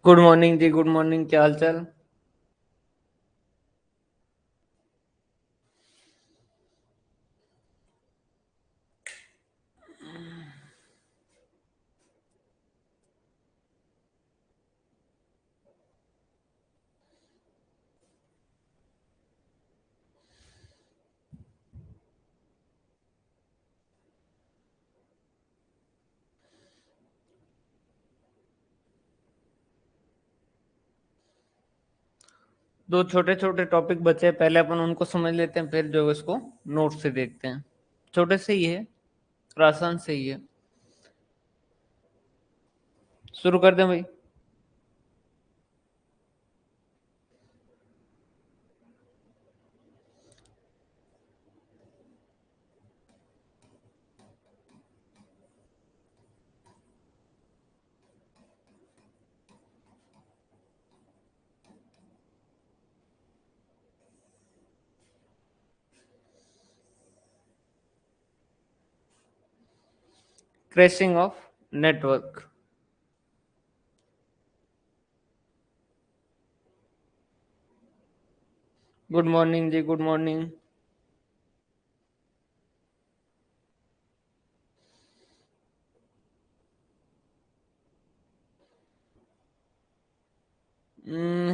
Good morning ji, good morning. क्या हाल चाल? दो छोटे छोटे टॉपिक बचे हैं, पहले अपन उनको समझ लेते हैं, फिर जो इसको नोट से देखते हैं। छोटे से ही है और आसान से ही है। शुरू कर दें भाई। Crashing of network. Good morning ji, good morning.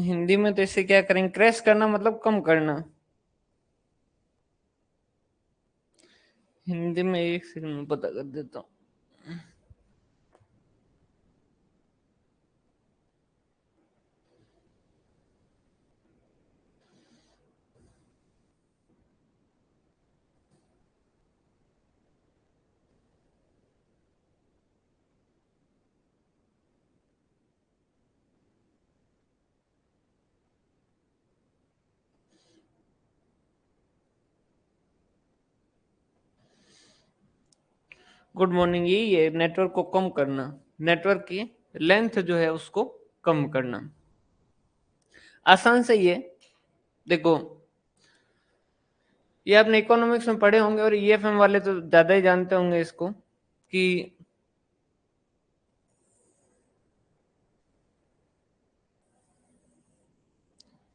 Hindi में तो इसे क्या करेंगे? क्रैश करना मतलब कम करना। हिंदी में एक सेकंड में पता कर देता हूँ। गुड मॉर्निंग, यही है नेटवर्क को कम करना। नेटवर्क की लेंथ जो है उसको कम करना। आसान से ही है। देखो, ये आपने इकोनॉमिक्स में पढ़े होंगे और ईएफएम वाले तो ज्यादा ही जानते होंगे इसको कि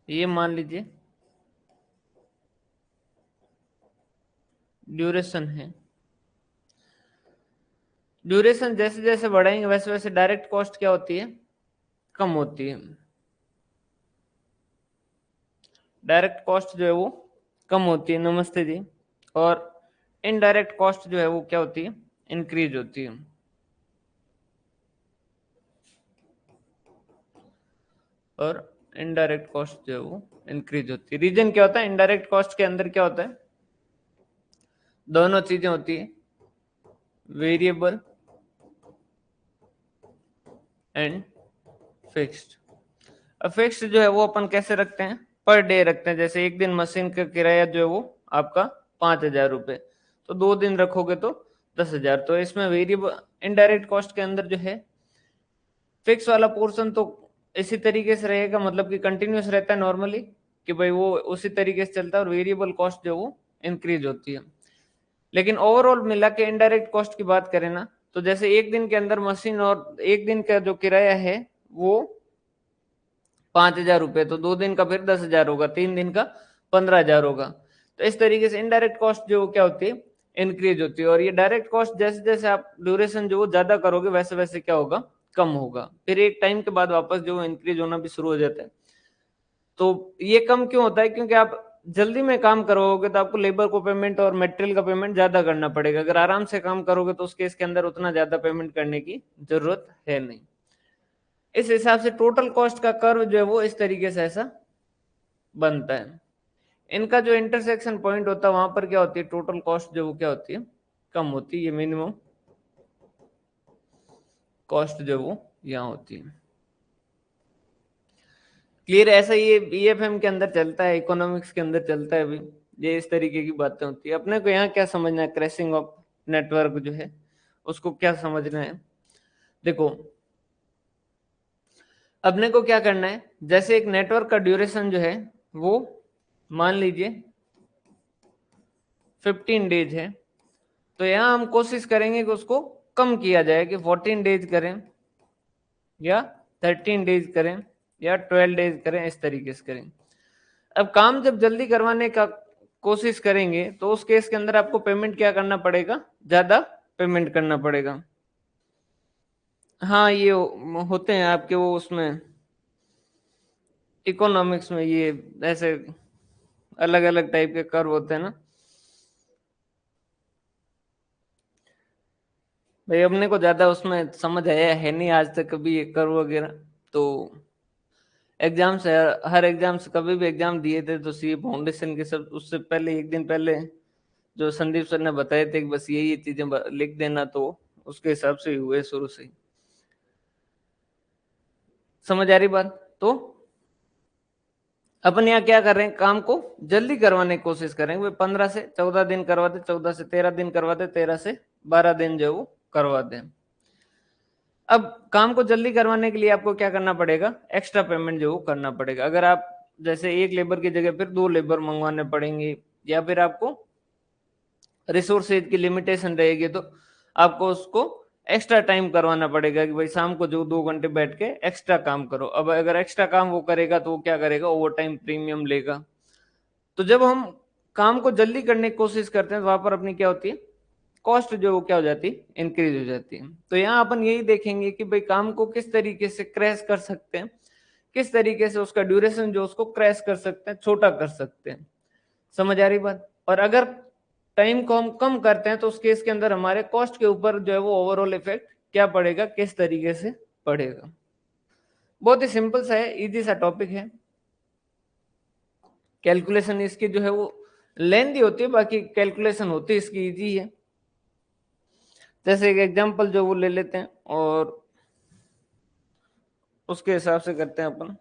ये मान लीजिए ड्यूरेशन है। ड्यूरेशन जैसे जैसे बढ़ाएंगे वैसे वैसे डायरेक्ट कॉस्ट क्या होती है? कम होती है। डायरेक्ट कॉस्ट जो है वो कम होती है। नमस्ते जी। और इनडायरेक्ट कॉस्ट जो है वो क्या होती है? इंक्रीज होती है। और इनडायरेक्ट कॉस्ट जो है वो इंक्रीज होती है। रीजन क्या होता है? इनडायरेक्ट कॉस्ट के अंदर क्या होता है? दोनों चीजें होती है, वेरिएबल एंड फिक्स्ड। अब फिक्स्ड जो है वो अपन कैसे रखते हैं? पर डे रखते हैं। जैसे एक दिन मशीन का किराया जो है वो आपका 5,000 रुपये, तो 2 दिन रखोगे तो 10,000। तो इसमें वेरिएबल इनडायरेक्ट कॉस्ट के अंदर जो है फिक्स वाला पोर्शन तो इसी तरीके से रहेगा, मतलब कि कंटिन्यूस रहता है नॉर्मली, कि भाई वो उसी तरीके से चलता है। और वेरिएबल कॉस्ट जो वो इंक्रीज होती है। लेकिन ओवरऑल मिला के इनडायरेक्ट कॉस्ट की बात करें ना, तो जैसे एक दिन के अंदर मशीन और एक दिन का जो किराया है वो 5,000 रुपये, तो 2 दिन का फिर 10,000 होगा, 3 दिन का 15,000 होगा। तो इस तरीके से इनडायरेक्ट कॉस्ट जो क्या होती है? इंक्रीज होती है। और ये डायरेक्ट कॉस्ट जैसे जैसे आप ड्यूरेशन जो ज्यादा करोगे वैसे वैसे क्या होगा? कम होगा। फिर एक टाइम के बाद वापस जो इंक्रीज होना भी शुरू हो जाता है। तो ये कम क्यों होता है? क्योंकि आप जल्दी में काम करोगे तो आपको लेबर को पेमेंट और मटेरियल का पेमेंट ज्यादा करना पड़ेगा। अगर आराम से काम करोगे तो उस केस के अंदर उतना ज्यादा पेमेंट करने की जरूरत है नहीं। इस हिसाब से टोटल कॉस्ट का कर्व जो है वो इस तरीके से ऐसा बनता है। इनका जो इंटरसेक्शन पॉइंट होता है वहां पर क्या होती है? टोटल कॉस्ट जो वो क्या होती है? कम होती है। ये मिनिमम कॉस्ट जो वो यहाँ होती है। क्लियर? ऐसा ये ईएफएम के अंदर चलता है, इकोनॉमिक्स के अंदर चलता है भी। ये इस तरीके की बातें होती है। अपने को यहाँ क्या समझना है? क्रैशिंग ऑफ नेटवर्क जो है उसको क्या समझना है? देखो, अपने को क्या करना है? जैसे एक नेटवर्क का ड्यूरेशन जो है वो मान लीजिए 15 डेज है, तो यहाँ हम कोशिश करेंगे कि उसको कम किया जाए, कि 14 डेज करें या 13 डेज करें या 12 डेज करें, इस तरीके से करें। अब काम जब जल्दी करवाने का कोशिश करेंगे तो उस केस के अंदर आपको पेमेंट क्या करना पड़ेगा, ज्यादा पेमेंट करना पड़ेगा। हाँ ये होते हैं आपके वो उसमें इकोनॉमिक्स में, ये ऐसे अलग अलग टाइप के कर्व होते हैं ना भाई, अपने को ज्यादा उसमें समझ आया है नहीं आज तक कभी ये कर्व वगैरह। तो एग्जाम से, हर एग्जाम से कभी भी एग्जाम दिए थे तो सी फाउंडेशन के सब उससे पहले एक दिन पहले जो संदीप सर ने बताए थे कि बस यही चीजें लिख देना, तो उसके हिसाब से ही हुए शुरू से ही। समझ आ रही बात? तो अपन यहाँ क्या कर रहे हैं, काम को जल्दी करवाने की कोशिश करेंगे। 15 से 14 दिन करवा दे, 14 से 13 दिन करवा दे, 13 से 12 दिन जो वो करवा दे। अब काम को जल्दी करवाने के लिए आपको क्या करना पड़ेगा, एक्स्ट्रा पेमेंट जो वो करना पड़ेगा। अगर आप जैसे एक लेबर की जगह फिर 2 लेबर मंगवाने पड़ेंगे, या फिर आपको रिसोर्सेज की लिमिटेशन रहेगी, तो आपको उसको एक्स्ट्रा टाइम करवाना पड़ेगा कि भाई शाम को जो 2 घंटे बैठ के एक्स्ट्रा काम करो। अब अगर एक्स्ट्रा काम वो करेगा तो वो क्या करेगा, ओवर टाइम प्रीमियम लेगा। तो जब हम काम को जल्दी करने की कोशिश करते हैं तो वहां पर अपनी क्या होती है, कॉस्ट जो वो क्या हो जाती है, इंक्रीज हो जाती है। तो यहाँ अपन यही देखेंगे कि भाई काम को किस तरीके से क्रैश कर सकते हैं, किस तरीके से उसका ड्यूरेशन जो उसको क्रैश कर सकते हैं, छोटा कर सकते हैं। समझ आ रही बात? और अगर टाइम को हम कम करते हैं तो उस केस के अंदर हमारे कॉस्ट के ऊपर जो है वो ओवरऑल इफेक्ट क्या पड़ेगा, किस तरीके से पड़ेगा। बहुत ही सिंपल सा है, इजी सा टॉपिक है। कैलकुलेशन इसकी जो है वो लेंथी होती है, बाकी कैलकुलेशन होती है इसकी इजी है। जैसे एक एग्जांपल जो वो ले लेते हैं और उसके हिसाब से करते हैं अपन।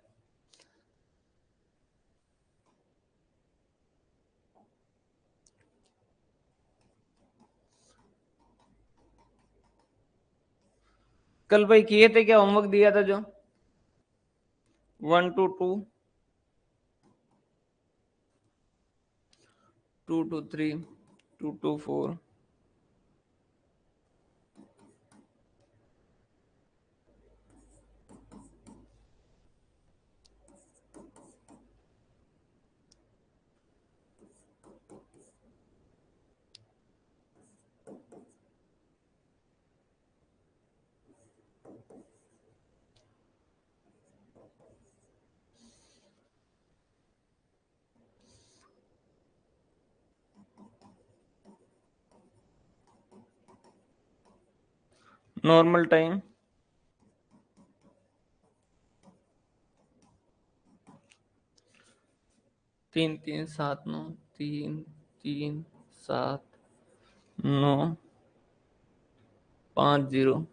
कल भाई किए थे क्या, होमवर्क दिया था जो 1 to 2, 2 to 3, 2 to 4। Normal time 3 3 7 9, 3 3 7 9 5 0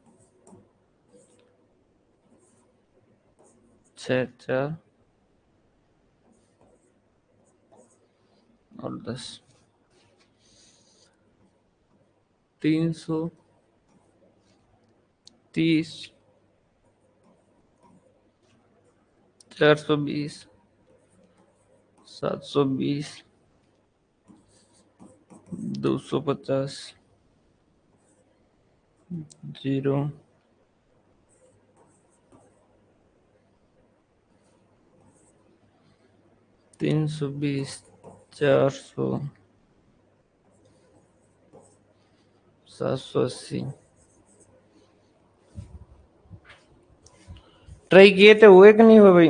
6 4 और 10। 330, 420, 720, 250, 0, 320, 400, 780। ट्राई किए थे, हुए कि नहीं हुए भाई?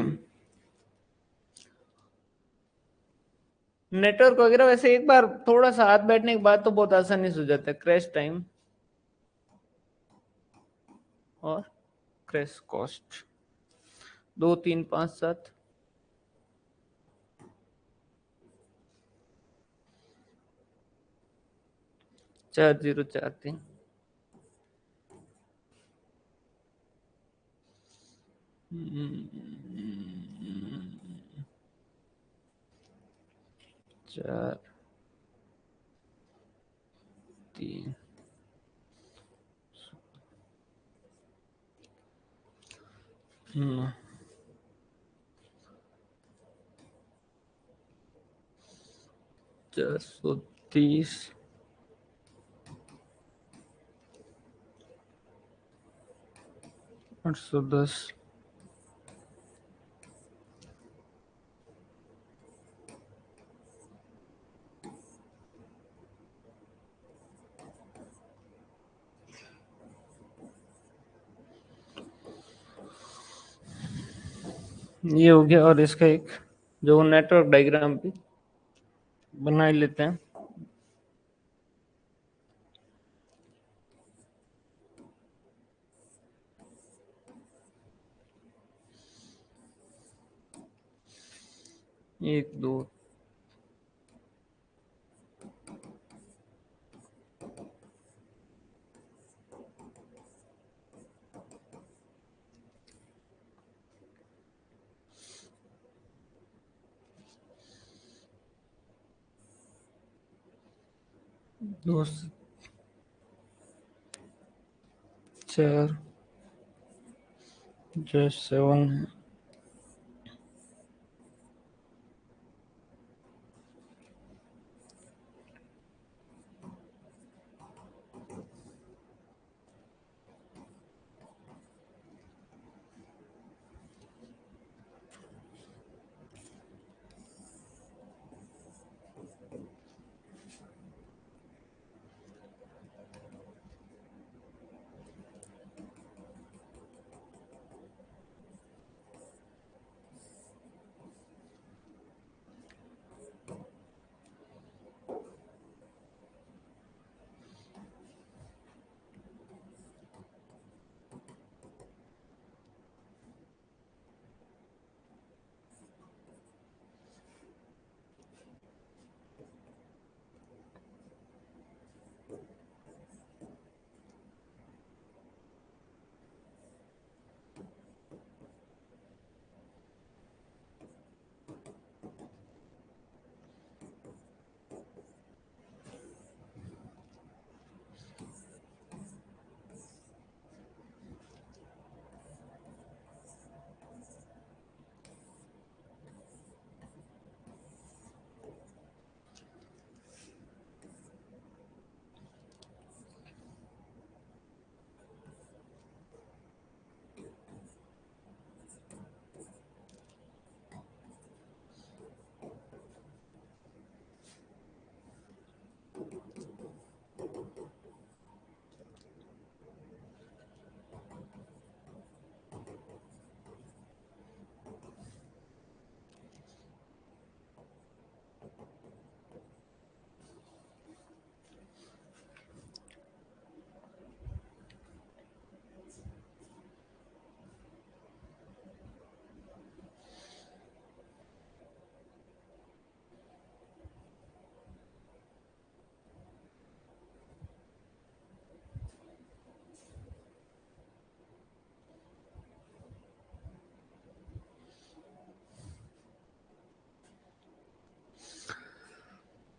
नेटवर्क वगैरह वैसे एक बार थोड़ा सा हाथ बैठने के बाद तो बहुत आसानी से हो जाता है। क्रैश टाइम और क्रैश कॉस्ट 2 3 5 7, 4 0 4 3। 4 3 9, 430, 810, ये हो गया। और इसका एक जो नेटवर्क डायग्राम भी बना ही लेते हैं। एक दो दो चार जो 7 है।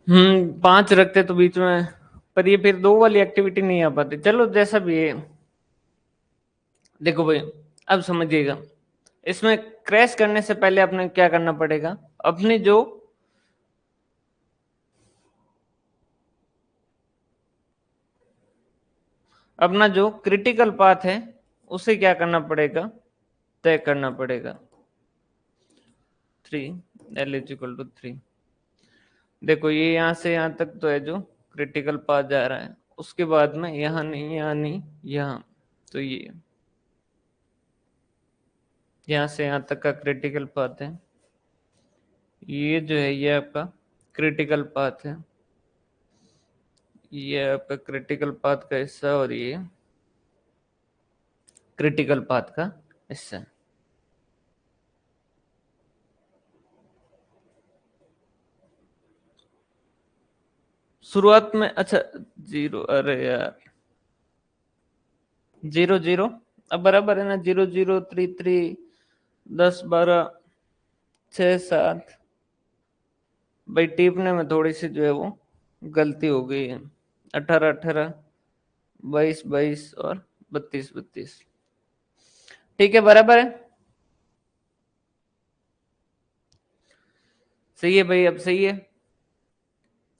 पांच रखते तो बीच में, पर ये फिर दो वाली एक्टिविटी नहीं आ पाती। चलो जैसा भी है, देखो भाई अब समझिएगा। इसमें क्रैश करने से पहले अपने क्या करना पड़ेगा, अपनी जो अपना जो क्रिटिकल पाथ है उसे क्या करना पड़ेगा, तय करना पड़ेगा। 3 L = 3। देखो ये यहां से यहां तक तो है जो क्रिटिकल पाथ जा रहा है, उसके बाद में यहां नहीं, यहां नहीं, यहां, तो ये यहां से यहां तक का क्रिटिकल पाथ है। ये जो है ये आपका क्रिटिकल पाथ है, ये आपका क्रिटिकल पाथ का हिस्सा, और ये क्रिटिकल पाथ का हिस्सा है। शुरुआत में अच्छा 0, अरे यार 0 0, अब बराबर है ना, 0 0 3 3 10 12 6 7। भाई टीपने में थोड़ी सी जो है वो गलती हो गई है। 18 18 22 22 और 32 32। ठीक है, बराबर है, सही है भाई, अब सही है।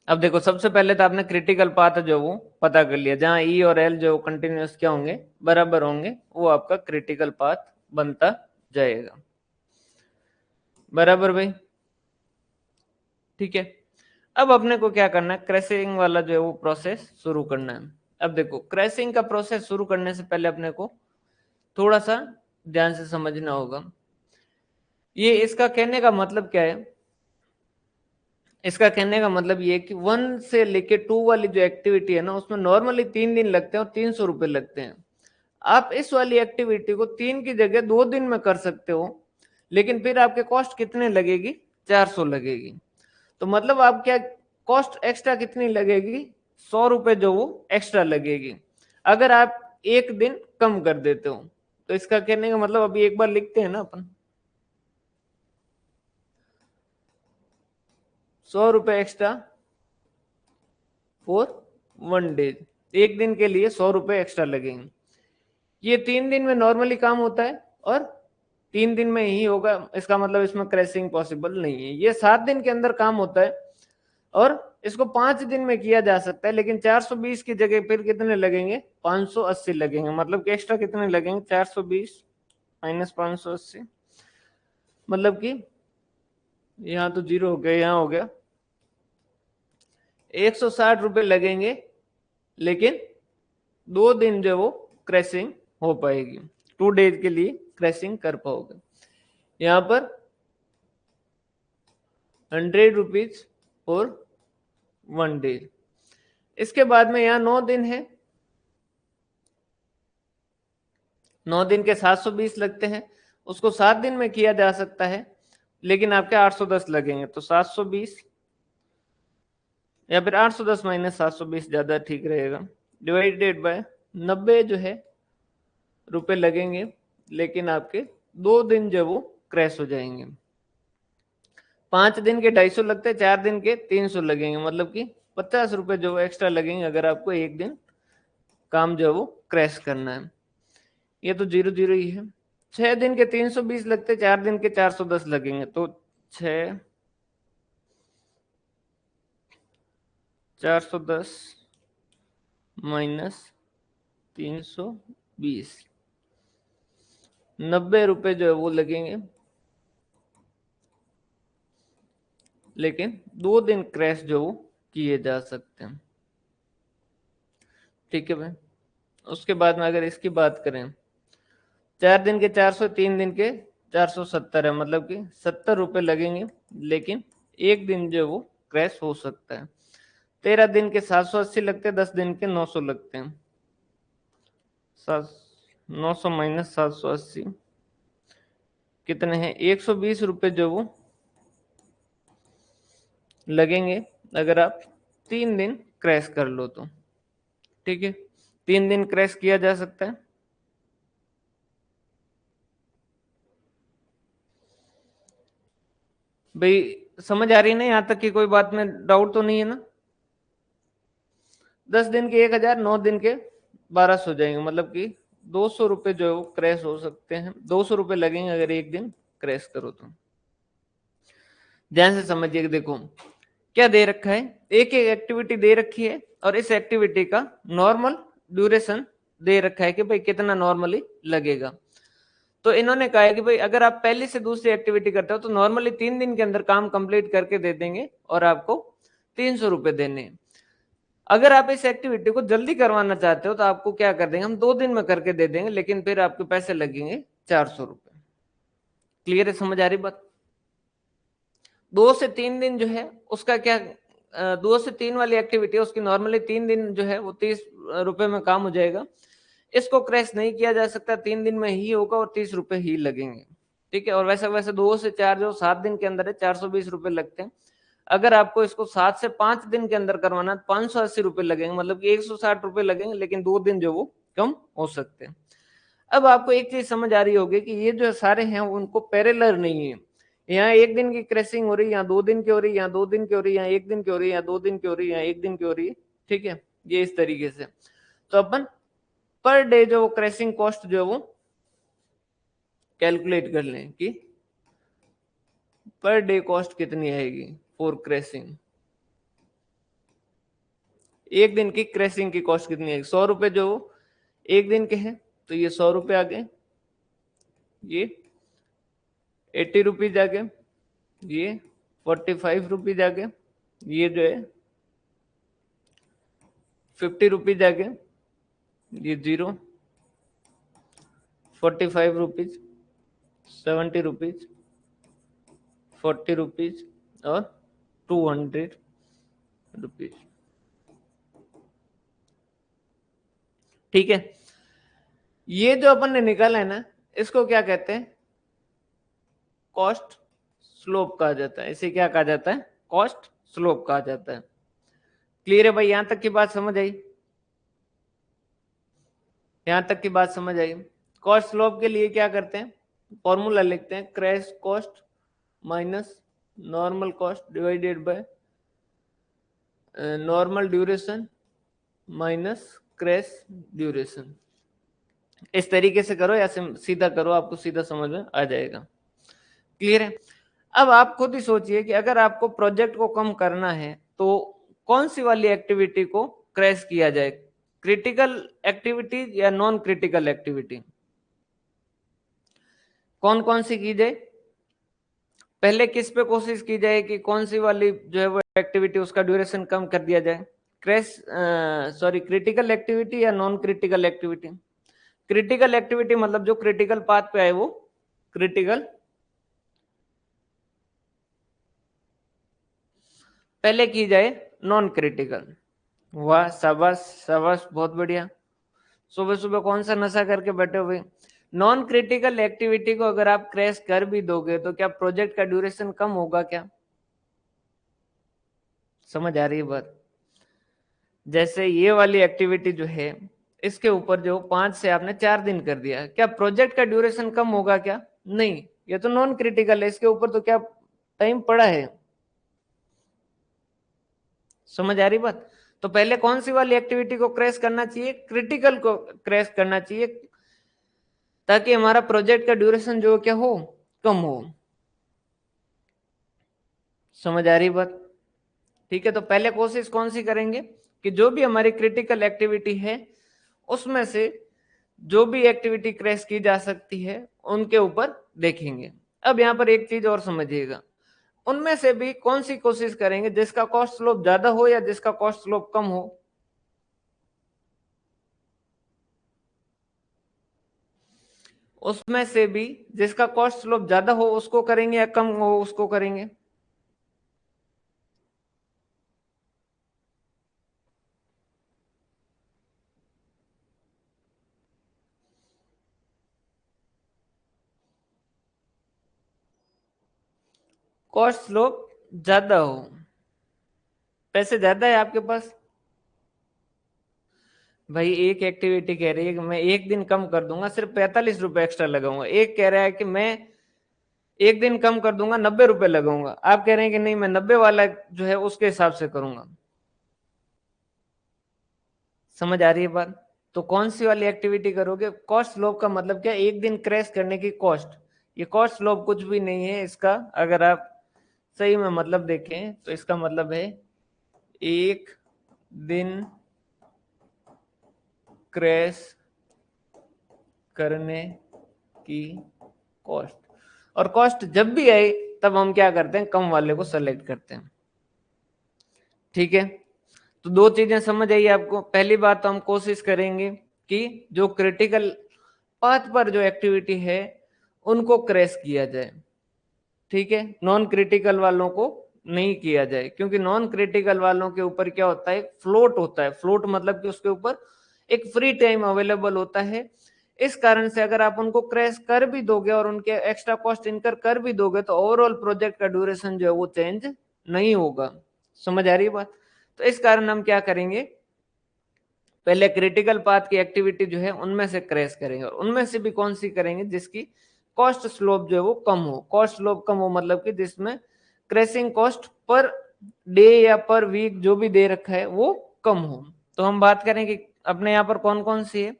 अब देखो सबसे पहले तो आपने क्रिटिकल पाथ जो वो पता कर लिया, जहां ई और एल जो कंटिन्यूअस क्या होंगे, बराबर होंगे, वो आपका क्रिटिकल पाथ बनता जाएगा। बराबर भाई, ठीक है। अब अपने को क्या करना है, क्रैशिंग वाला जो है वो प्रोसेस शुरू करना है। अब देखो क्रैशिंग का प्रोसेस शुरू करने से पहले अपने को थोड़ा सा ध्यान से समझना होगा। ये इसका कहने का मतलब क्या है, इसका कहने का मतलब ये है कि 1 से लेके 2 वाली जो एक्टिविटी है ना, उसमें नॉर्मली 3 दिन लगते हैं और 300 रुपए लगते हैं। आप इस वाली एक्टिविटी को 3 की जगह 2 दिन में कर सकते हो, लेकिन फिर आपके कॉस्ट कितने लगेगी, 400 लगेगी। तो मतलब आप क्या, कॉस्ट एक्स्ट्रा कितनी लगेगी, 100 रुपए जो वो एक्स्ट्रा लगेगी, अगर आप एक दिन कम कर देते हो। तो इसका कहने का मतलब अभी एक बार लिखते हैं ना अपन, 100 रुपए एक्स्ट्रा फॉर 1 डे, एक दिन के लिए 100 रुपए एक्स्ट्रा लगेंगे। ये 3 दिन में नॉर्मली काम होता है और 3 दिन में ही होगा, इसका मतलब इसमें क्रैशिंग पॉसिबल नहीं है। ये 7 दिन के अंदर काम होता है और इसको 5 दिन में किया जा सकता है, लेकिन 420 की जगह फिर कितने लगेंगे, 580 लगेंगे। मतलब कि एक्स्ट्रा कितने लगेंगे, 420 माइनस 580, मतलब कि यहाँ तो जीरो हो गया, यहाँ हो गया 160 रुपए लगेंगे, लेकिन 2 दिन जो वो क्रैशिंग हो पाएगी, 2 डेज के लिए क्रैशिंग कर पाओगे। यहाँ पर 100 रुपीज और 1 डे। इसके बाद में यहाँ 9 दिन है, 9 दिन के 720 लगते हैं, उसको 7 दिन में किया जा सकता है, लेकिन आपके 810 लगेंगे। तो 720 या फिर 810 माइनस 720 ज्यादा ठीक रहेगा, डिवाइडेड बाय 90 जो है रुपए लगेंगे, लेकिन आपके 2 दिन जो वो क्रैश हो जाएंगे। 5 दिन के 250 लगते हैं, 4 दिन के 300 लगेंगे, मतलब कि 50 रुपए जो एक्स्ट्रा लगेंगे अगर आपको एक दिन काम जो वो क्रैश करना है। ये तो 0 0 ही है। 6 दिन के 320 लगते, 4 दिन के 410 लगेंगे, तो 6 410 माइनस 320, 90 रुपए जो है वो लगेंगे, लेकिन 2 दिन क्रैश जो वो किए जा सकते हैं। ठीक है भाई। उसके बाद में अगर इसकी बात करें, 4 दिन के 400, 3 दिन के 470 है, मतलब कि 70 रुपए लगेंगे, लेकिन एक दिन जो वो क्रैश हो सकता है। 13 दिन के 780 लगते हैं, 10 दिन के 900 लगते हैं। 900 माइनस 780 कितने हैं, 120 रुपए जो वो लगेंगे अगर आप 3 दिन क्रैश कर लो तो। ठीक है, 3 दिन क्रैश किया जा सकता है। भाई समझ आ रही है ना, यहाँ तक की कोई बात में डाउट तो नहीं है ना। 10 दिन के 1000, 9 दिन के 1200 हो जाएंगे, मतलब कि 200 रुपए जो क्रैश हो सकते हैं, 200 रुपए लगेंगे अगर एक दिन क्रैश करो तो। ध्यान से समझिए कि देखो क्या दे रखा है, एक एक एक्टिविटी दे रखी है और इस एक्टिविटी का नॉर्मल ड्यूरेशन दे रखा है कि भाई कितना नॉर्मली लगेगा। तो इन्होंने कहा है कि भाई अगर आप पहली से दूसरी एक्टिविटी करते हो तो नॉर्मली 3 दिन के अंदर काम कंप्लीट करके दे देंगे और आपको 300 रुपए देने हैं। अगर आप इस एक्टिविटी को जल्दी करवाना चाहते हो तो आपको क्या कर देंगे, हम 2 दिन में करके दे देंगे, लेकिन फिर आपके पैसे लगेंगे 400 रुपए। क्लियर है, समझ आ रही बात। 2 से 3 दिन जो है उसका क्या, 2 से 3 वाली एक्टिविटी है उसकी नॉर्मली 3 दिन जो है वो 30 रुपए में काम हो जाएगा। इसको क्रैश नहीं किया जा सकता, 3 दिन में ही होगा और 30 रुपए ही लगेंगे। ठीक है, और वैसे वैसे 2 से 4 जो 7 दिन के अंदर है 420 रुपए लगते हैं। अगर आपको इसको 7 से 5 दिन के अंदर करवाना है 580 रुपए लगेंगे, मतलब कि 160 रुपए लगेंगे, लेकिन 2 दिन जो वो कम हो सकते हैं। अब आपको एक चीज समझ आ रही होगी कि ये जो सारे हैं उनको पैरेलल नहीं है। यहाँ एक दिन की क्रैशिंग हो रही है, यहाँ 2 दिन की हो रही है, यहाँ 2 दिन की हो रही है, यहाँ एक दिन की हो रही है, यहाँ 2 दिन की हो रही है, यहाँ एक दिन की हो रही है। ठीक है, ये इस तरीके से। तो अपन पर डे जो क्रैशिंग कॉस्ट जो है वो कैलकुलेट कर लें कि पर डे कॉस्ट कितनी आएगी फॉर क्रैशिंग। एक दिन की क्रैशिंग की कॉस्ट कितनी आएगी, 100 रुपए जो एक दिन के हैं, तो ये 100 रुपए आ गए, ये 80 रुपीज आ गए, ये 45 रुपीज आ गए, ये जो है 50 रुपीज आ गए, ये 0, 45 रुपीज, 70 रुपीज, 40 रुपीज और 200 रुपीज। ठीक है, ये जो अपन ने निकाला है ना, इसको क्या कहते हैं? कॉस्ट स्लोप कहा जाता है। इसे क्या कहा जाता है? कॉस्ट स्लोप कहा जाता है। क्लियर है भाई? यहां तक की बात समझ आई? यहां तक की बात समझ आई? कॉस्ट स्लोप के लिए क्या करते हैं? फॉर्मूला लिखते हैं, crash cost minus normal cost divided by normal duration minus crash duration. इस तरीके से करो या सीधा करो, आपको सीधा समझ में आ जाएगा। क्लियर है? अब आप खुद ही सोचिए कि अगर आपको प्रोजेक्ट को कम करना है तो कौन सी वाली एक्टिविटी को क्रैश किया जाए? क्रिटिकल एक्टिविटी या नॉन क्रिटिकल एक्टिविटी? कौन कौन सी की जाए? पहले किस पे कोशिश की जाए कि कौन सी वाली जो है वो एक्टिविटी, उसका ड्यूरेशन कम कर दिया जाए? क्रिटिकल एक्टिविटी या non critical activity? Critical activity मतलब जो क्रिटिकल पाथ पे आए वो क्रिटिकल। पहले की जाए नॉन क्रिटिकल। वाह, शाबाश शाबाश, बहुत बढ़िया। सुबह सुबह कौन सा नशा करके बैठे हुए? नॉन क्रिटिकल एक्टिविटी को अगर आप क्रैश कर भी दोगे तो क्या प्रोजेक्ट का ड्यूरेशन कम होगा क्या? समझ आ रही है बात? जैसे ये वाली एक्टिविटी जो है, इसके ऊपर जो 5 से आपने 4 दिन कर दिया, क्या प्रोजेक्ट का ड्यूरेशन कम होगा क्या? नहीं, ये तो नॉन क्रिटिकल है, इसके ऊपर तो क्या टाइम पड़ा है। समझ आ रही बात? तो पहले कौन सी वाली एक्टिविटी को क्रैश करना चाहिए? क्रिटिकल को क्रैश करना चाहिए, ताकि हमारा प्रोजेक्ट का ड्यूरेशन जो क्या हो, कम हो। समझ आ रही बात? ठीक है, तो पहले कोशिश कौन सी करेंगे कि जो भी हमारी क्रिटिकल एक्टिविटी है उसमें से जो भी एक्टिविटी क्रैश की जा सकती है उनके ऊपर देखेंगे। अब यहाँ पर एक चीज और समझिएगा, उनमें से भी कौन सी कोशिश करेंगे जिसका कॉस्ट स्लोप ज्यादा हो या जिसका कॉस्ट स्लोप कम हो? उसमें से भी जिसका कॉस्ट स्लोप ज्यादा हो उसको करेंगे या कम हो उसको करेंगे? कॉस्ट स्लोप ज्यादा हो, पैसे ज्यादा है आपके पास। भाई एक एक्टिविटी कह रही है कि मैं एक दिन कम कर दूंगा, सिर्फ 45 रुपए एक्स्ट्रा लगाऊंगा। एक कह रहा है कि मैं एक दिन कम कर दूंगा, 90 रुपए लगाऊंगा। आप कह रहे हैं कि नहीं, मैं 90 वाला जो है उसके हिसाब से करूंगा। समझ आ रही है बात? तो कौन सी वाली एक्टिविटी करोगे? कॉस्ट स्लोप का मतलब क्या? एक दिन क्रैश करने की कॉस्ट। ये कॉस्ट स्लोप कुछ भी नहीं है इसका, अगर आप सही में मतलब देखें तो इसका मतलब है एक दिन क्रैश करने की कॉस्ट। और कॉस्ट जब भी आए तब हम क्या करते हैं? कम वाले को सेलेक्ट करते हैं। ठीक है, तो दो चीजें समझ आई आपको। पहली बात तो हम कोशिश करेंगे कि जो क्रिटिकल पाथ पर जो एक्टिविटी है उनको क्रैश किया जाए। ठीक है, नॉन क्रिटिकल वालों को नहीं किया जाए, क्योंकि नॉन क्रिटिकल वालों के ऊपर क्या होता है? फ्लोट होता है। फ्लोट मतलब कि उसके ऊपर एक फ्री टाइम अवेलेबल होता है। इस कारण से अगर आप उनको क्रैश कर भी दोगे और उनके एक्स्ट्रा कॉस्ट इनकर कर भी दोगे तो ओवरऑल प्रोजेक्ट का ड्यूरेशन जो है वो चेंज नहीं होगा। समझ आ रही है बात? तो इस कारण हम क्या करेंगे, पहले क्रिटिकल पाथ की एक्टिविटी जो है उनमें से क्रैश करेंगे, और उनमें से भी कौन सी करेंगे जिसकी कॉस्ट स्लोप जो है वो कम हो। कॉस्ट स्लोप कम हो मतलब कि जिसमें क्रैशिंग कॉस्ट पर डे या पर वीक जो भी दे रखा है वो कम हो। तो हम बात करें कि अपने यहाँ पर कौन कौन सी है।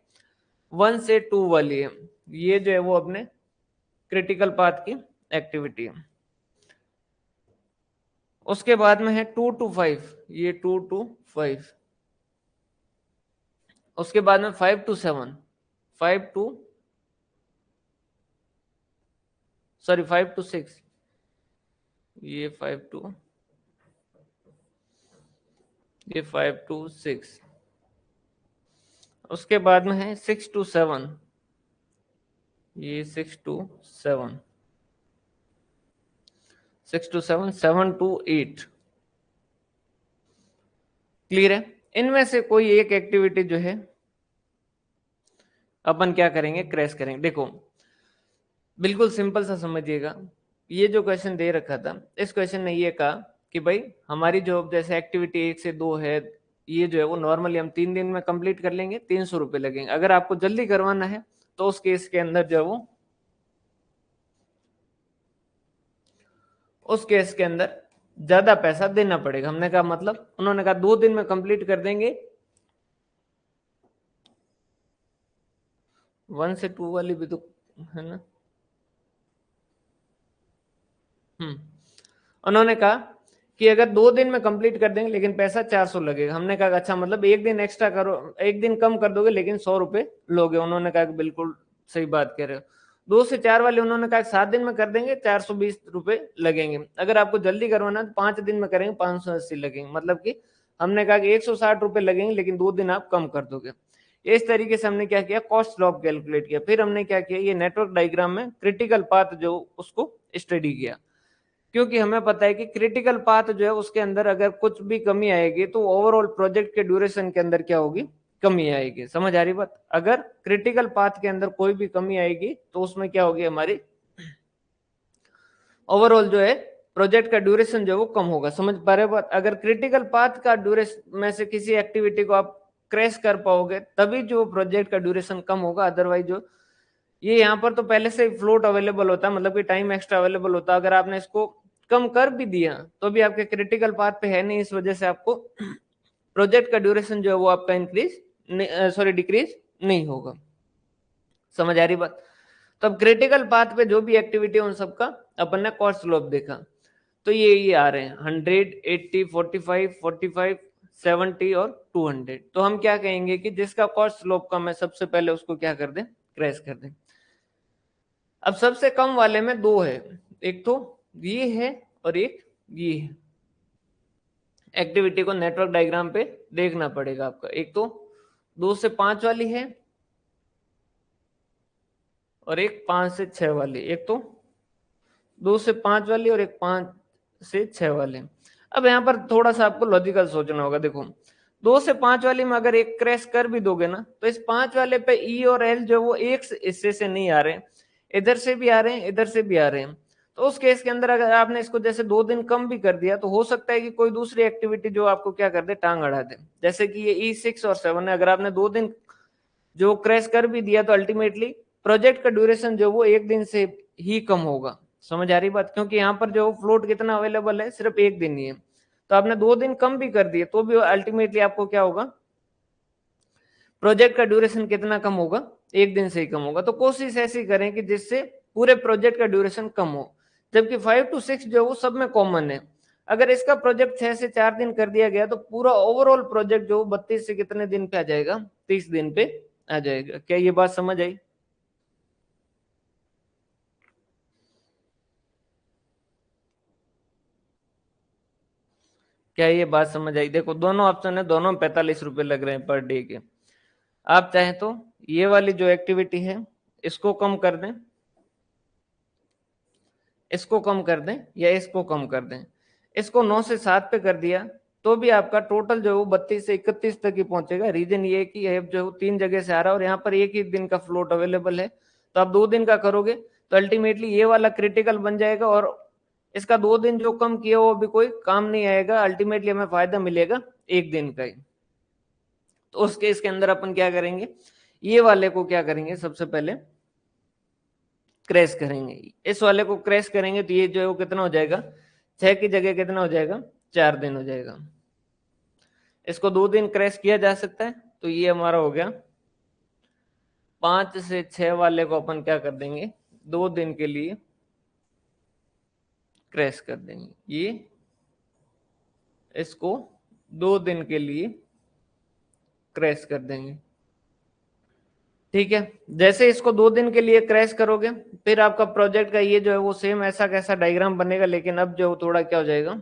1 से 2 वाली है, ये जो है वो अपने क्रिटिकल पाथ की एक्टिविटी है। उसके बाद में है 2 to 5, ये 2 to 5। उसके बाद में 5 to 7, 5 to 5 to 6, ये 5 to 6। उसके बाद में है 6 to 7, ये 6 to 7। 6 to 7, 7 to 8। क्लियर है? इनमें से कोई एक एक्टिविटी जो है अपन क्या करेंगे, क्रैश करेंगे। देखो बिल्कुल सिंपल सा समझिएगा, ये जो क्वेश्चन दे रखा था, इस क्वेश्चन ने ये कहा कि भाई हमारी जो जैसे एक्टिविटी 1 से 2 है, ये जो है वो नॉर्मली हम 3 दिन में कंप्लीट कर लेंगे, 300 रुपये लगेंगे। अगर आपको जल्दी करवाना है तो उस केस के अंदर जो है वो उस केस के अंदर ज्यादा पैसा देना पड़ेगा। हमने कहा मतलब, उन्होंने कहा 2 दिन में कंप्लीट कर देंगे। 1 से 2 वाली भी तो है ना। उन्होंने कहा कि अगर 2 दिन में कंप्लीट कर देंगे लेकिन पैसा 400 लगेगा। हमने कहा अच्छा मतलब 1 दिन एक्स्ट्रा करो, 1 दिन कम कर दोगे लेकिन 100 रुपए लोगे। उन्होंने कहा कि बिल्कुल सही बात कह रहे हो। 2 से 4 वाले उन्होंने कहा 7 दिन में कर देंगे, 420 रुपए लगेंगे। अगर आपको जल्दी करवाना है तो 5 दिन में करेंगे, 580 लगेंगे। मतलब कि हमने कहा कि 160 रुपए लगेंगे लेकिन 2 दिन आप कम कर दोगे। इस तरीके से हमने क्या किया, कॉस्ट स्लॉप कैलकुलेट किया। फिर हमने क्या किया, ये नेटवर्क डायग्राम में क्रिटिकल पाथ जो उसको स्टडी किया, क्योंकि हमें पता है कि क्रिटिकल पाथ जो है उसके अंदर अगर कुछ भी कमी आएगी तो ओवरऑल प्रोजेक्ट के ड्यूरेशन के अंदर क्या होगी, कमी आएगी। समझ आ रही बात? अगर क्रिटिकल पाथ के अंदर कोई भी कमी आएगी तो उसमें क्या होगी, हमारी ओवरऑल जो है प्रोजेक्ट का ड्यूरेशन जो है वो कम होगा। समझ पा रहे हो बात? अगर क्रिटिकल पाथ का ड्यूरेशन में से किसी एक्टिविटी को आप क्रैश कर पाओगे तभी जो प्रोजेक्ट का ड्यूरेशन कम होगा। अदरवाइज जो ये यहाँ पर तो पहले से फ्लोट अवेलेबल होता है, मतलब कि टाइम एक्स्ट्रा अवेलेबल होता है। अगर आपने इसको कम कर भी दिया तो भी आपके क्रिटिकल पाथ पे है नहीं, इस वजह से आपको प्रोजेक्ट का ड्यूरेशन जो है वो आपका इंक्रीज सॉरी डिक्रीज नहीं होगा। समझ आ रही बात? तो अब क्रिटिकल पाथ पे जो भी एक्टिविटी है उन सबका अपन ने कॉस्ट स्लोप देखा। तो ये आ रहे हैं 100, 80, 45, 45, 70 और 200। तो हम क्या कहेंगे कि जिसका कॉस्ट स्लोप कम है सबसे पहले उसको क्या कर दें, क्रैश कर दें। अब सबसे कम वाले में 2 है, एक तो ये है और एक ये है। एक्टिविटी को नेटवर्क डायग्राम पे देखना पड़ेगा आपका। एक तो 2 से 5 वाली है और एक 5 से 6 वाली। एक तो 2 से 5 वाली और एक 5 से 6 वाले। अब यहाँ पर थोड़ा सा आपको लॉजिकल सोचना होगा। देखो 2 से 5 वाली में अगर एक क्रैश कर भी दोगे ना तो इस 5 वाले पे ई और एल जो वो एक हिस्से से नहीं आ रहे हैं, इधर से भी आ रहे हैं, इधर से भी आ रहे हैं। तो उस केस के अंदर अगर आपने इसको जैसे 2 दिन कम भी कर दिया तो हो सकता है कि कोई दूसरी एक्टिविटी जो आपको क्या कर दे, टांग अड़ा दे। जैसे कि ये E6 और 7 है, अगर आपने 2 दिन जो क्रैश कर भी दिया तो अल्टीमेटली प्रोजेक्ट का ड्यूरेशन जो वो 1 दिन से ही कम होगा। समझ आ रही बात? क्योंकि यहाँ पर जो फ्लोट कितना अवेलेबल है, सिर्फ 1 दिन ही है। तो आपने 2 दिन कम भी कर दिए तो भी अल्टीमेटली आपको क्या होगा, प्रोजेक्ट का ड्यूरेशन कितना कम होगा, 1 दिन से ही कम होगा। तो कोशिश ऐसी करें कि जिससे पूरे प्रोजेक्ट का ड्यूरेशन कम हो। जबकि 5 to 6 जो वो सब में कॉमन है। अगर इसका प्रोजेक्ट 6 से 4 दिन कर दिया गया तो पूरा ओवरऑल प्रोजेक्ट जो 32 से कितने दिन पे आ जाएगा, 30 दिन पे आ जाएगा। क्या ये बात समझ आई? क्या ये बात समझ आई? देखो दोनों ऑप्शन है, दोनों में 45 रुपए लग रहे हैं पर डे के। आप चाहें तो ये वाली जो एक्टिविटी है इसको कम कर दें, इसको कम कर दें या इसको कम कर दें। इसको 9 से 7 पे कर दिया तो भी आपका टोटल जो है वो 32 से 31 तक ही पहुंचेगा। रीजन ये है कि ये जो 3 जगह से आ रहा है और यहाँ पर एक ही दिन का फ्लोट अवेलेबल है। तो आप 2 दिन का करोगे तो अल्टीमेटली ये वाला क्रिटिकल बन जाएगा और इसका 2 दिन जो कम किया वो भी कोई काम नहीं आएगा। अल्टीमेटली हमें फायदा मिलेगा 1 दिन का ही। तो उस केस के अंदर अपन क्या करेंगे, ये वाले को क्या करेंगे, सबसे पहले क्रैश करेंगे। इस वाले को क्रैश करेंगे तो ये जो है वो कितना हो जाएगा, 6 की जगह कितना हो जाएगा, 4 दिन हो जाएगा। इसको 2 दिन क्रैश किया जा सकता है तो ये हमारा हो गया। 5 से 6 वाले को अपन क्या कर देंगे, 2 दिन के लिए क्रैश कर देंगे। ये इसको 2 दिन के लिए क्रैश कर देंगे। ठीक है, जैसे इसको 2 दिन के लिए क्रैश करोगे फिर आपका प्रोजेक्ट का ये जो है वो सेम ऐसा कैसा डायग्राम बनेगा, लेकिन अब जो थोड़ा क्या हो जाएगा,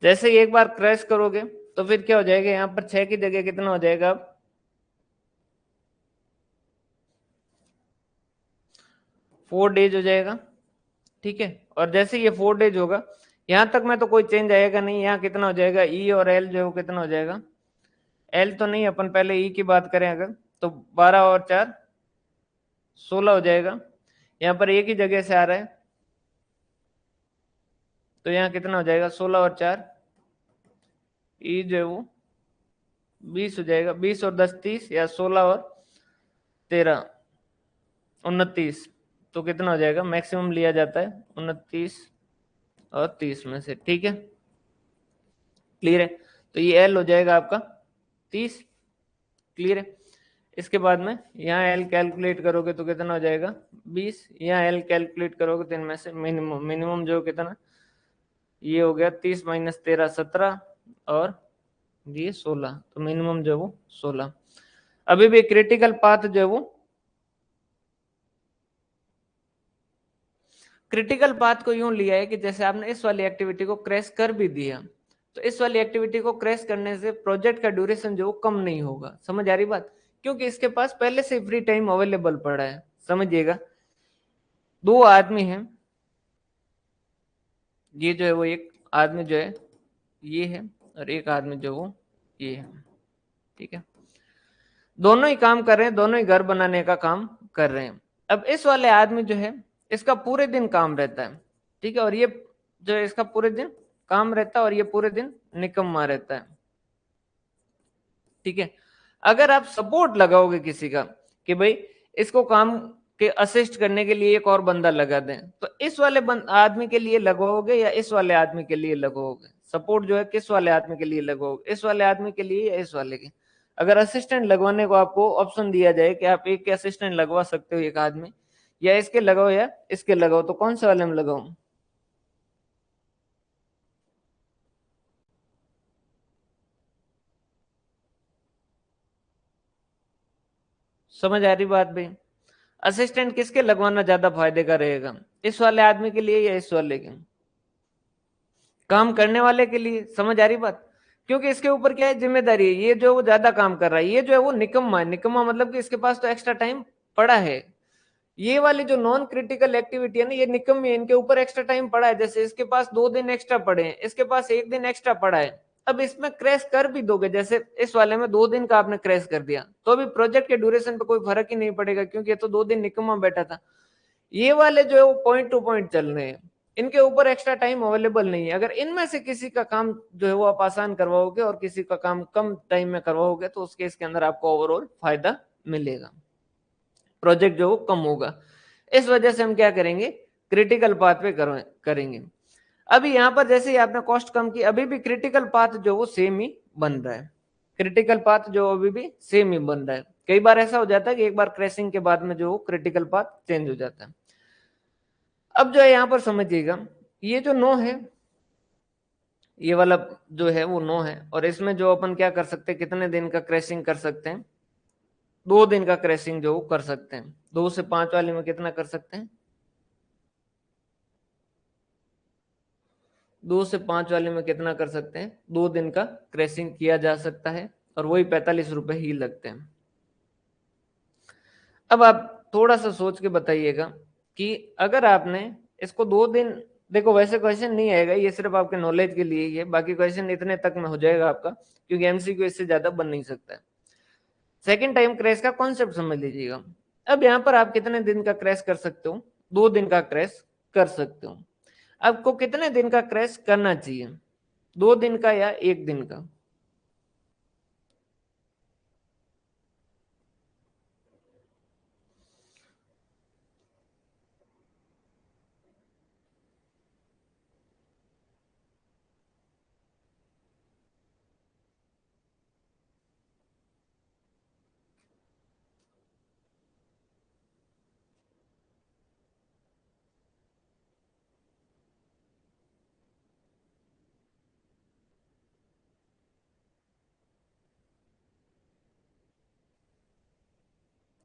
जैसे ही एक बार क्रैश करोगे तो फिर क्या हो जाएगा, यहाँ पर 6 की जगह कितना हो जाएगा अब 4 डेज हो जाएगा। ठीक है, और जैसे ये 4 डेज होगा, यहां तक में तो कोई चेंज आएगा नहीं। यहाँ कितना हो जाएगा ई और एल जो है वो कितना हो जाएगा, एल तो नहीं, अपन पहले ई की बात करें अगर, तो 12 और 4 16 हो जाएगा। यहाँ पर एक ही जगह से आ रहा है, तो यहाँ कितना हो जाएगा 16 और 4 ई जो है वो 20 हो जाएगा। 20 और 10 30, या 16 और 13 29, तो कितना हो जाएगा, मैक्सिमम लिया जाता है 29 और 30 में से। ठीक है, क्लियर है। तो ये एल हो जाएगा आपका 30। क्लियर है। इसके बाद में यहाँ एल कैलकुलेट करोगे तो कितना हो जाएगा 20, यहाँ एल कैलकुलेट करोगे तो इनमें से मिनिमम मिनिमम जो कितना, ये हो गया 30 माइनस 13 17 और ये 16, तो मिनिमम जो है वो 16। अभी भी क्रिटिकल पाथ जो है वो, क्रिटिकल पाथ को यूं लिया है कि जैसे आपने इस वाली एक्टिविटी को क्रैश कर भी दिया, तो इस वाली एक्टिविटी को क्रैश करने से प्रोजेक्ट का ड्यूरेशन जो कम नहीं होगा। समझ आ रही बात, क्योंकि इसके पास पहले से फ्री टाइम अवेलेबल पड़ा है। समझिएगा, दो आदमी हैं, ये जो है वो एक आदमी जो है ये है, और एक आदमी जो वो ये है। ठीक है, दोनों ही काम कर रहे हैं, दोनों ही घर बनाने का काम कर रहे हैं। अब इस वाले आदमी जो है, इसका पूरे दिन काम रहता है। ठीक है, और ये जो है इसका पूरे दिन काम रहता है, और ये पूरे दिन निकम्मा रहता है। ठीक है, अगर आप सपोर्ट लगाओगे किसी का कि भाई इसको काम के असिस्ट करने के लिए एक और बंदा लगा दें, तो इस वाले आदमी के लिए लगवाओगे या इस वाले आदमी के लिए लगवाओगे? सपोर्ट जो है किस वाले आदमी के लिए लगवाओगे, इस वाले आदमी के लिए या इस वाले के? अगर असिस्टेंट लगवाने को आपको ऑप्शन दिया जाए कि आप एक के असिस्टेंट लगवा सकते हो एक आदमी, या इसके लगाओ या इसके लगाओ, तो कौन से वाले में लगाओ? समझ आ रही बात भाई? असिस्टेंट किसके लगवाना ज्यादा फायदे का रहेगा, इस वाले आदमी के लिए या इस वाले के? काम करने वाले के लिए। समझ आ रही बात? क्योंकि इसके ऊपर क्या है, जिम्मेदारी है। ये जो वो ज्यादा काम कर रहा है, ये जो है वो निकम्मा है। निकम्मा मतलब कि इसके पास तो एक्स्ट्रा टाइम पड़ा है। ये वाली जो नॉन क्रिटिकल एक्टिविटी है ना, ये निकम्मी है, इनके ऊपर एक्स्ट्रा टाइम पड़ा है। जैसे इसके पास 2 दिन एक्स्ट्रा पड़े हैं, इसके पास 1 दिन एक्स्ट्रा पड़ा है। अब इसमें क्रैश कर भी दोगे, जैसे इस वाले में 2 दिन का आपने क्रैश कर दिया, तो अभी प्रोजेक्ट के ड्यूरेशन पे कोई फर्क ही नहीं पड़ेगा, क्योंकि ये तो 2 दिन निकम्मा बैठा था। ये वाले जो है वो पॉइंट टू पॉइंट चल रहे हैं, इनके ऊपर एक्स्ट्रा टाइम अवेलेबल नहीं है। अगर इनमें से किसी का काम जो है वो आप आसान करवाओगे और किसी का काम कम टाइम में करवाओगे, तो उस केस के अंदर आपको ओवरऑल फायदा मिलेगा, प्रोजेक्ट जो वो कम होगा। इस वजह से हम क्या करेंगे, क्रिटिकल पाथ पे करेंगे। अभी यहाँ पर जैसे ही आपने कॉस्ट कम की, अभी भी क्रिटिकल पाथ जो वो सेम ही बन रहा है। क्रिटिकल पाथ जो अभी भी सेम ही बन रहा है। कई बार ऐसा हो जाता है कि एक बार क्रैशिंग के बाद में जो क्रिटिकल पाथ चेंज हो जाता है। अब जो है यहाँ पर समझिएगा, ये जो 9 है, ये वाला जो है वो 9 है, और इसमें जो अपन क्या कर सकते हैं, कितने दिन का क्रैशिंग कर सकते हैं? 2 दिन का क्रैशिंग जो कर सकते हैं। 2 से 5 वाले में कितना कर सकते हैं? 2 से 5 वाले में कितना कर सकते हैं? 2 दिन का क्रैशिंग किया जा सकता है, और वही 45 रुपए ही लगते हैं। अब आप थोड़ा सा सोच के बताइएगा कि अगर आपने इसको 2 दिन, देखो वैसे क्वेश्चन नहीं आएगा, ये सिर्फ आपके नॉलेज के लिए ही है, बाकी क्वेश्चन इतने तक में हो जाएगा आपका, क्योंकि एमसीक्यू इससे ज्यादा बन नहीं सकता है। सेकेंड टाइम क्रैश का कॉन्सेप्ट समझ लीजिएगा। अब यहाँ पर आप कितने दिन का क्रैश कर सकते हो? 2 दिन का क्रैश कर सकते हो। आपको कितने दिन का क्रैश करना चाहिए, 2 दिन का या 1 दिन का?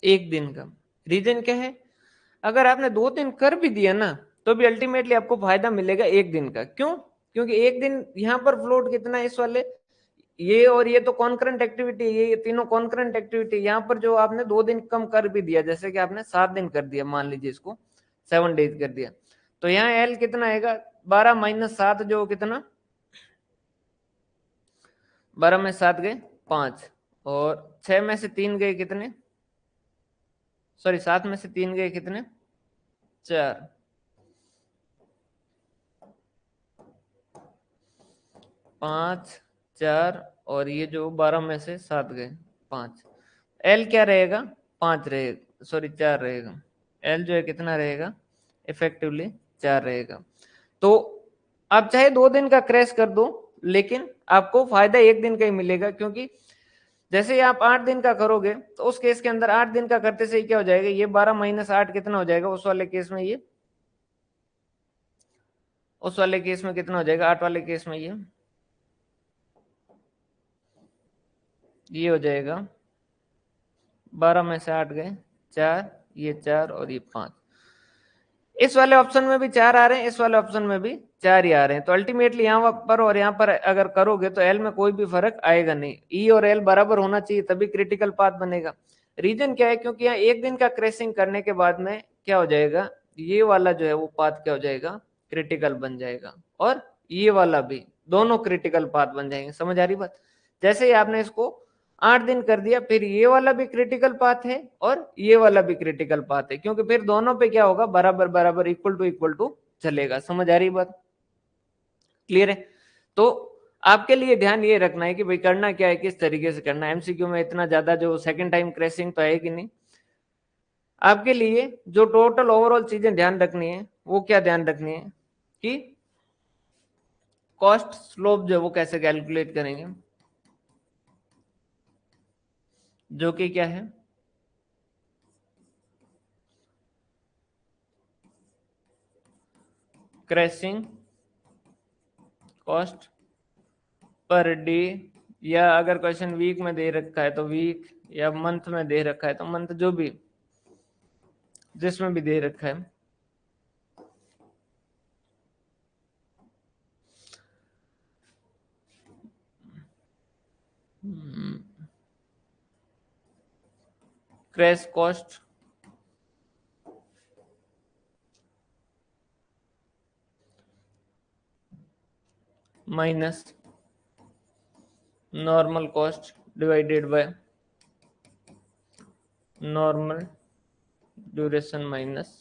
एक दिन का। रीजन क्या है? अगर आपने 2 दिन कर भी दिया ना, तो भी अल्टीमेटली आपको फायदा मिलेगा 1 दिन का। क्यों? क्योंकि एक दिन यहाँ पर फ्लोट कितना है इस वाले, ये और ये तो कॉन्करेंट एक्टिविटी, ये तीनों कॉन्करेंट एक्टिविटी। यहाँ पर जो आपने 2 दिन कम कर भी दिया, जैसे कि आपने 7 दिन कर दिया, मान लीजिए इसको 7 डेज कर दिया, तो यहाँ एल कितना आएगा 12 माइनस 7, जो कितना 12 में 7 गए 5, और 6 में से 3 गए कितने, सॉरी 7 में से 3 गए कितने 4, 5 4, और ये जो 12 में से 7 गए 5, एल क्या रहेगा 5 रहेगा, सॉरी 4 रहेगा, एल जो है कितना रहेगा इफेक्टिवली 4 रहेगा। तो आप चाहे 2 दिन का क्रैश कर दो, लेकिन आपको फायदा 1 दिन का ही मिलेगा, क्योंकि जैसे ही आप 8 दिन का करोगे तो उस केस के अंदर 8 दिन का करते से ही क्या हो जाएगा, ये 12 माइनस 8 कितना हो जाएगा उस वाले केस में, ये उस वाले केस में कितना हो जाएगा 8 वाले केस में, ये हो जाएगा 12 में से 8 गए 4, ये 4 और ये 5। इस वाले ऑप्शन में भी 4 आ रहे हैं, इस वाले ऑप्शन में भी 4 ही आ रहे हैं। तो अल्टीमेटली यहाँ पर और यहाँ पर अगर करोगे तो एल में कोई भी फर्क आएगा नहीं, ई और एल बराबर होना चाहिए तभी क्रिटिकल पाथ बनेगा। रीजन क्या है, क्योंकि यहाँ 1 दिन का क्रैशिंग करने के बाद में क्या हो जाएगा, ये वाला जो है वो पाथ क्या हो जाएगा क्रिटिकल बन जाएगा, और ये वाला भी, दोनों क्रिटिकल पाथ बन जाएंगे। समझ आ रही बात? जैसे ही आपने इसको 8 दिन कर दिया, फिर ये वाला भी क्रिटिकल पाथ है और ये वाला भी क्रिटिकल पाथ है, क्योंकि फिर दोनों पे क्या होगा बराबर बराबर इक्वल टू चलेगा। समझ आ रही बात? क्लियर है? तो आपके लिए ध्यान ये रखना है कि भाई करना क्या है, किस तरीके से करना है। एमसीक्यू में इतना ज्यादा जो सेकंड टाइम क्रैशिंग तो है कि नहीं, आपके लिए जो टोटल ओवरऑल चीजें ध्यान रखनी है वो क्या ध्यान रखनी है कि कॉस्ट स्लोप जो है वो कैसे कैलकुलेट करेंगे, जो कि क्या है क्रैशिंग कॉस्ट पर डे, या अगर क्वेश्चन वीक में दे रखा है तो वीक, या मंथ में दे रखा है तो मंथ, जो भी जिसमें भी दे रखा है। Crash cost minus normal cost divided by normal duration minus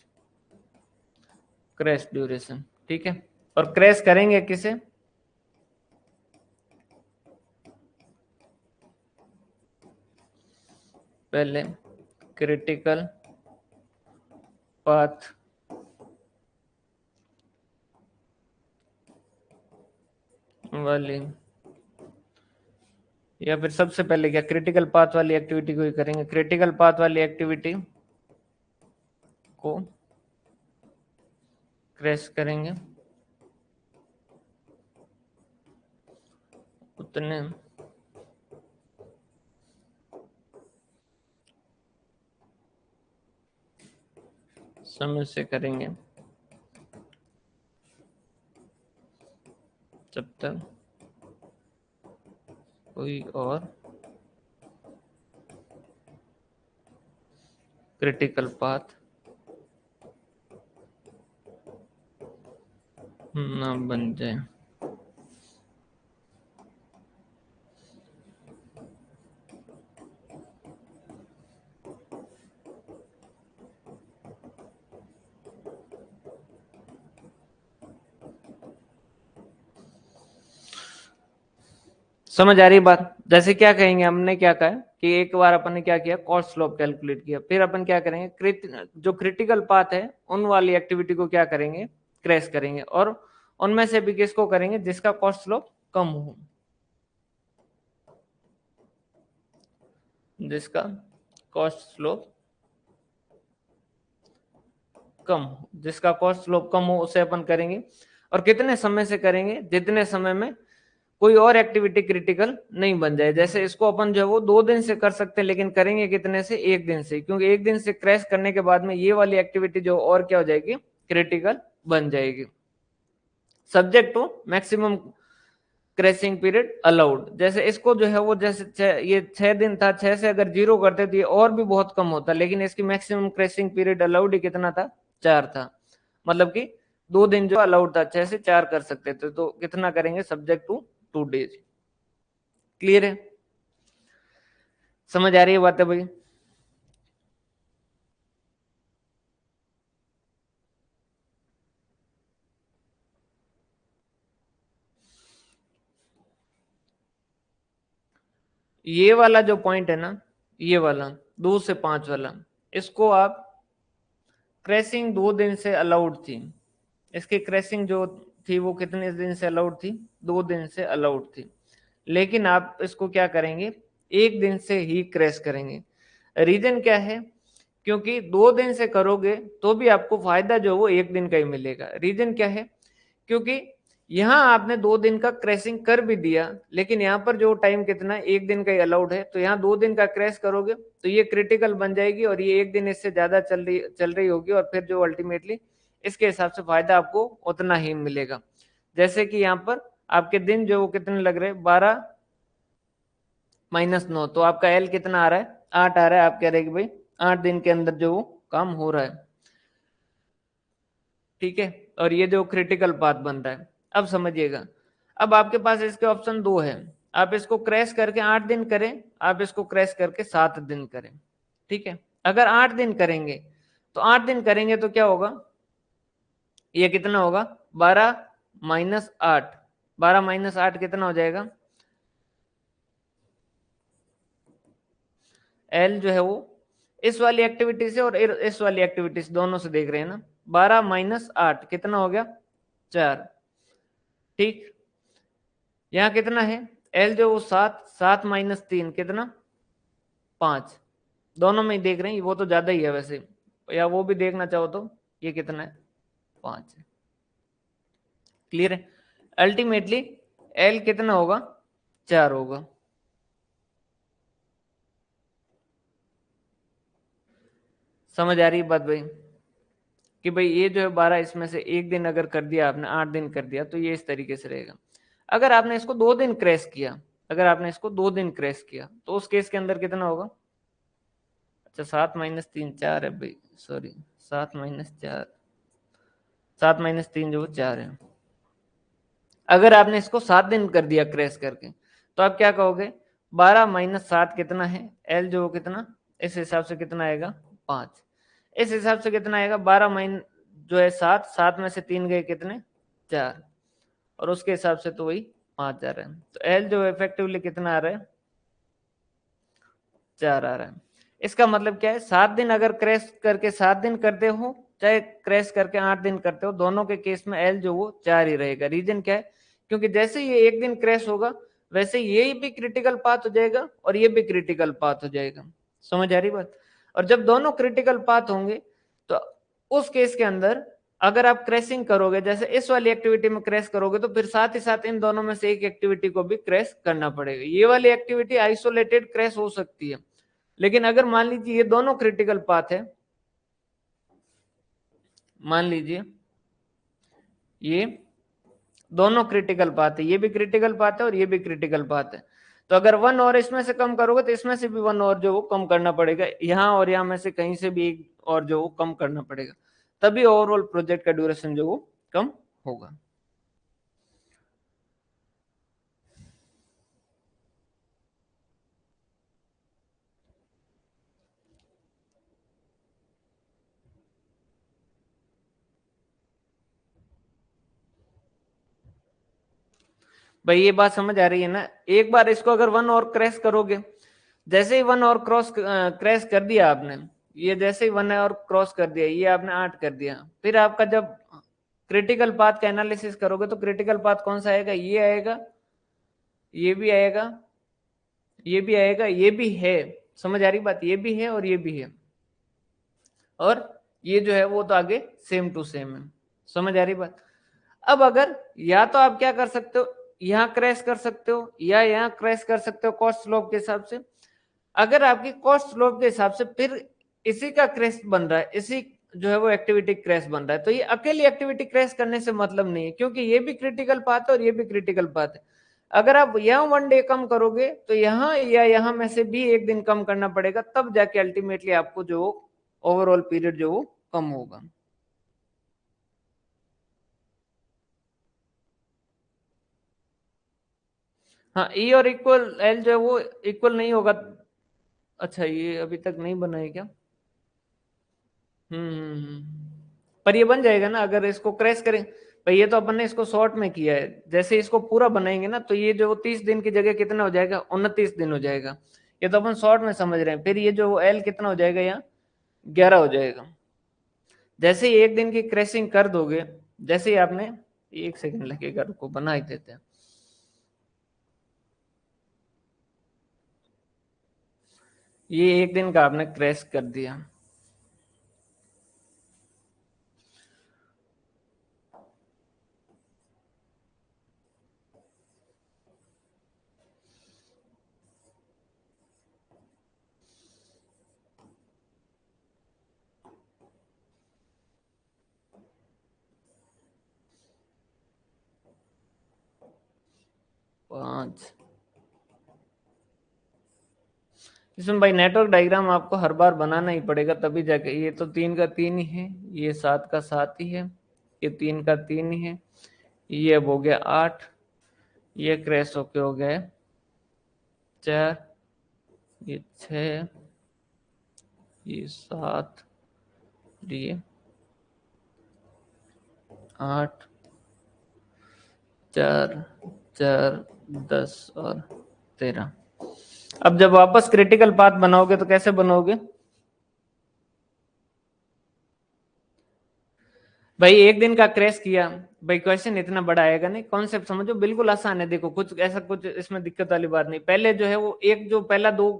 crash duration. ठीक है, और क्रैश करेंगे किसे, पहले क्रिटिकल पाथ वाली, या फिर सबसे पहले क्या क्रिटिकल पाथ वाली एक्टिविटी को ही करेंगे, क्रिटिकल पाथ वाली एक्टिविटी को क्रैश करेंगे उतने समय से करेंगे जब तक कोई और क्रिटिकल पाथ ना बन जाए। समझ आ रही बात? जैसे क्या कहेंगे, हमने क्या कहा कि एक बार अपन ने क्या किया कॉस्ट स्लोप कैलकुलेट किया, फिर अपन क्या करेंगे जो क्रिटिकल पाथ है उन वाली एक्टिविटी को क्या करेंगे क्रैश करेंगे, और उनमें से भी किसको करेंगे जिसका कॉस्ट स्लोप कम हो, जिसका कॉस्ट स्लोप कम हो, जिसका कॉस्ट स्लोप कम हो उसे अपन करेंगे। और कितने समय से करेंगे, जितने समय में कोई और एक्टिविटी क्रिटिकल नहीं बन जाए। जैसे इसको अपन जो है वो 2 दिन से कर सकते हैं, लेकिन करेंगे कितने से 1 दिन से, क्योंकि 1 दिन से क्रैश करने के बाद में ये वाली एक्टिविटी जो और क्या हो जाएगी क्रिटिकल बन जाएगी। Subject to maximum crashing period allowed. जैसे इसको जो है वो जैसे ये 6 दिन था, 6 से अगर 0 करते तो ये और भी बहुत कम होता, लेकिन इसकी मैक्सिमम क्रैशिंग पीरियड अलाउड ही कितना था, 4 था। मतलब कि 2 दिन जो अलाउड था, 6 से 4 कर सकते थे, तो कितना करेंगे, सब्जेक्ट टू 2 डेज। क्लियर है, समझ आ रही है बात है भाई? ये वाला जो पॉइंट है ना, ये वाला 2 से 5 वाला, इसको आप क्रैशिंग 2 दिन से अलाउड थी, इसकी क्रैशिंग जो थी वो कितने दिन से अलाउड थी, 2 दिन से अलाउड थी, लेकिन आप इसको क्या करेंगे, 1 दिन से ही क्रैश करेंगे। रीजन क्या है, क्योंकि 2 दिन से करोगे तो भी आपको फायदा जो वो 1 दिन का ही मिलेगा। रीजन क्या है, क्योंकि यहाँ आपने 2 दिन का क्रैशिंग कर भी दिया, लेकिन यहाँ पर जो टाइम कितना है, 1 दिन का ही अलाउड है, तो यहाँ 2 दिन का क्रैश करोगे तो ये क्रिटिकल बन जाएगी और ये 1 दिन इससे ज्यादा चल रही होगी, और फिर जो अल्टीमेटली इसके हिसाब से फायदा आपको उतना ही मिलेगा। जैसे कि यहाँ पर आपके दिन जो वो कितने लग रहे हैं, 12-9, तो आपका एल कितना आ रहा है, 8 आ रहा है। आप कह रहे कि भाई 8 दिन के अंदर जो वो काम हो रहा है, ठीक है, और ये जो क्रिटिकल पाथ बन रहा है। अब समझिएगा, अब आपके पास इसके ऑप्शन 2 है, आप इसको क्रैश करके 8 दिन करें, आप इसको क्रैश करके 7 दिन करें, ठीक है। अगर 8 दिन करेंगे तो 8 दिन करेंगे तो क्या होगा, ये कितना होगा, 12-8, 12-8 कितना हो जाएगा, एल जो है वो इस वाली एक्टिविटी से और इस वाली एक्टिविटी से दोनों से देख रहे हैं ना, 12-8 कितना हो गया, 4, ठीक। यहाँ कितना है, एल जो वो 7, 7-3 कितना, 5, दोनों में ही देख रहे हैं, वो तो ज्यादा ही है वैसे, या वो भी देखना चाहो तो ये कितना है, 5 है। क्लियर है, अल्टीमेटली एल कितना होगा, 4 होगा। समझ आ रही बात भाई, कि भाई ये जो है 12, इसमें से 1 दिन अगर कर दिया आपने, 8 दिन कर दिया, तो ये इस तरीके से रहेगा। अगर आपने इसको 2 दिन क्रैश किया, अगर आपने इसको 2 दिन क्रैश किया, तो उस केस के अंदर कितना होगा, अच्छा 7-3 4 है भाई, सॉरी, 7-4, 7-3 जो 4 है। अगर आपने इसको 7 दिन कर दिया क्रैश करके, तो आप क्या कहोगे, 12-7 कितना है, एल जो कितना, इस हिसाब से कितना आएगा, 5। इस हिसाब से कितना आएगा, 12 जो है 7, 7 में से 3 गए कितने, 4, और उसके हिसाब से तो वही 5 आ रहा है। तो एल जो इफेक्टिवली कितना आ रहा है, 4 आ रहा है। इसका मतलब क्या है, 7 दिन अगर क्रैश करके 7 दिन करते हो, चाहे क्रैश करके 8 दिन करते हो, दोनों के केस में एल जो वो 4 ही रहेगा। रीजन क्या है, क्योंकि जैसे ये 1 दिन क्रैश होगा, वैसे ये भी क्रिटिकल पाथ हो जाएगा और ये भी क्रिटिकल पाथ हो जाएगा। समझ आ रही बात? और जब दोनों क्रिटिकल पाथ होंगे, तो उस केस के अंदर अगर आप क्रैशिंग करोगे, जैसे इस वाली एक्टिविटी में क्रैश करोगे, तो फिर साथ ही साथ इन दोनों में से एक एक्टिविटी को भी क्रैश करना पड़ेगा। ये वाली एक्टिविटी आइसोलेटेड क्रैश हो सकती है, लेकिन अगर मान लीजिए ये दोनों क्रिटिकल पाथ है, मान लीजिए ये दोनों क्रिटिकल पाथ है, ये भी क्रिटिकल पाथ है और ये भी क्रिटिकल पाथ है, तो अगर 1 और इसमें से कम करोगे, तो इसमें से भी 1 और जो वो कम करना पड़ेगा, यहाँ और यहाँ में से कहीं से भी एक और जो वो कम करना पड़ेगा, तभी ओवरऑल प्रोजेक्ट का ड्यूरेशन जो वो कम होगा। भाई ये बात समझ आ रही है ना? एक बार इसको अगर 1 और क्रैश करोगे, जैसे ही 1 और क्रैश कर दिया आपने, ये जैसे ही 1 और क्रॉस कर दिया, ये आपने 8 कर दिया, फिर आपका जब क्रिटिकल पाथ का एनालिसिस करोगे, तो क्रिटिकल पाथ कौन सा आएगा, ये आएगा, ये भी आएगा, ये भी आएगा, ये भी है। समझ आ रही बात? ये भी है और ये भी है, और ये जो है वो तो आगे सेम टू सेम है। समझ आ रही बात? अब अगर या तो आप क्या कर सकते हो, यहाँ क्रैश कर सकते हो या यहाँ क्रैश कर सकते हो कॉस्ट स्लोप के हिसाब से। अगर आपकी कॉस्ट स्लोप के हिसाब से फिर इसी का क्रैश बन रहा है, इसी जो है वो एक्टिविटी क्रैश बन रहा है। तो ये अकेली एक्टिविटी क्रैश करने से मतलब नहीं है, क्योंकि ये भी क्रिटिकल पाथ है और ये भी क्रिटिकल पाथ है। अगर आप यहाँ 1 डे कम करोगे तो यहाँ या यहाँ में से भी 1 दिन कम करना पड़ेगा, तब जाके अल्टीमेटली आपको जो ओवरऑल पीरियड जो वो कम होगा। हाँ, ई और इक्वल एल जो है वो इक्वल नहीं होगा। अच्छा, ये अभी तक नहीं बना है क्या? पर ये बन जाएगा ना अगर इसको क्रैश करें। भाई ये तो अपन ने इसको शॉर्ट में किया है, जैसे इसको पूरा बनाएंगे ना तो ये जो 30 दिन की जगह कितना हो जाएगा, 29 दिन हो जाएगा। ये तो अपन शॉर्ट में समझ रहे हैं। फिर ये जो एल कितना हो जाएगा, यहाँ 11 हो जाएगा। जैसे ही 1 दिन की क्रैशिंग कर दोगे, जैसे ही आपने, 1 सेकंड लगेगा, रुको बना ही देते हैं। ये 1 दिन का आपने क्रैश कर दिया, पांच। इसमें भाई नेटवर्क डायग्राम आपको हर बार बनाना ही पड़ेगा, तभी जाके। ये तो 3 का 3 ही है, ये 7 का 7 ही है, ये 3 का 3 ही है, ये अब हो गया 8, ये क्रैश होके हो गया 4, ये 6, ये 7, ये 8, 4, 4, 10 और 13। अब जब वापस क्रिटिकल पाथ बनाओगे तो कैसे बनाओगे? भाई 1 दिन का क्रैश किया, भाई क्वेश्चन इतना बड़ा आएगा नहीं, कॉन्सेप्ट समझो, बिल्कुल आसान है। देखो कुछ ऐसा, कुछ इसमें दिक्कत वाली बात नहीं। पहले जो है वो एक जो पहला 2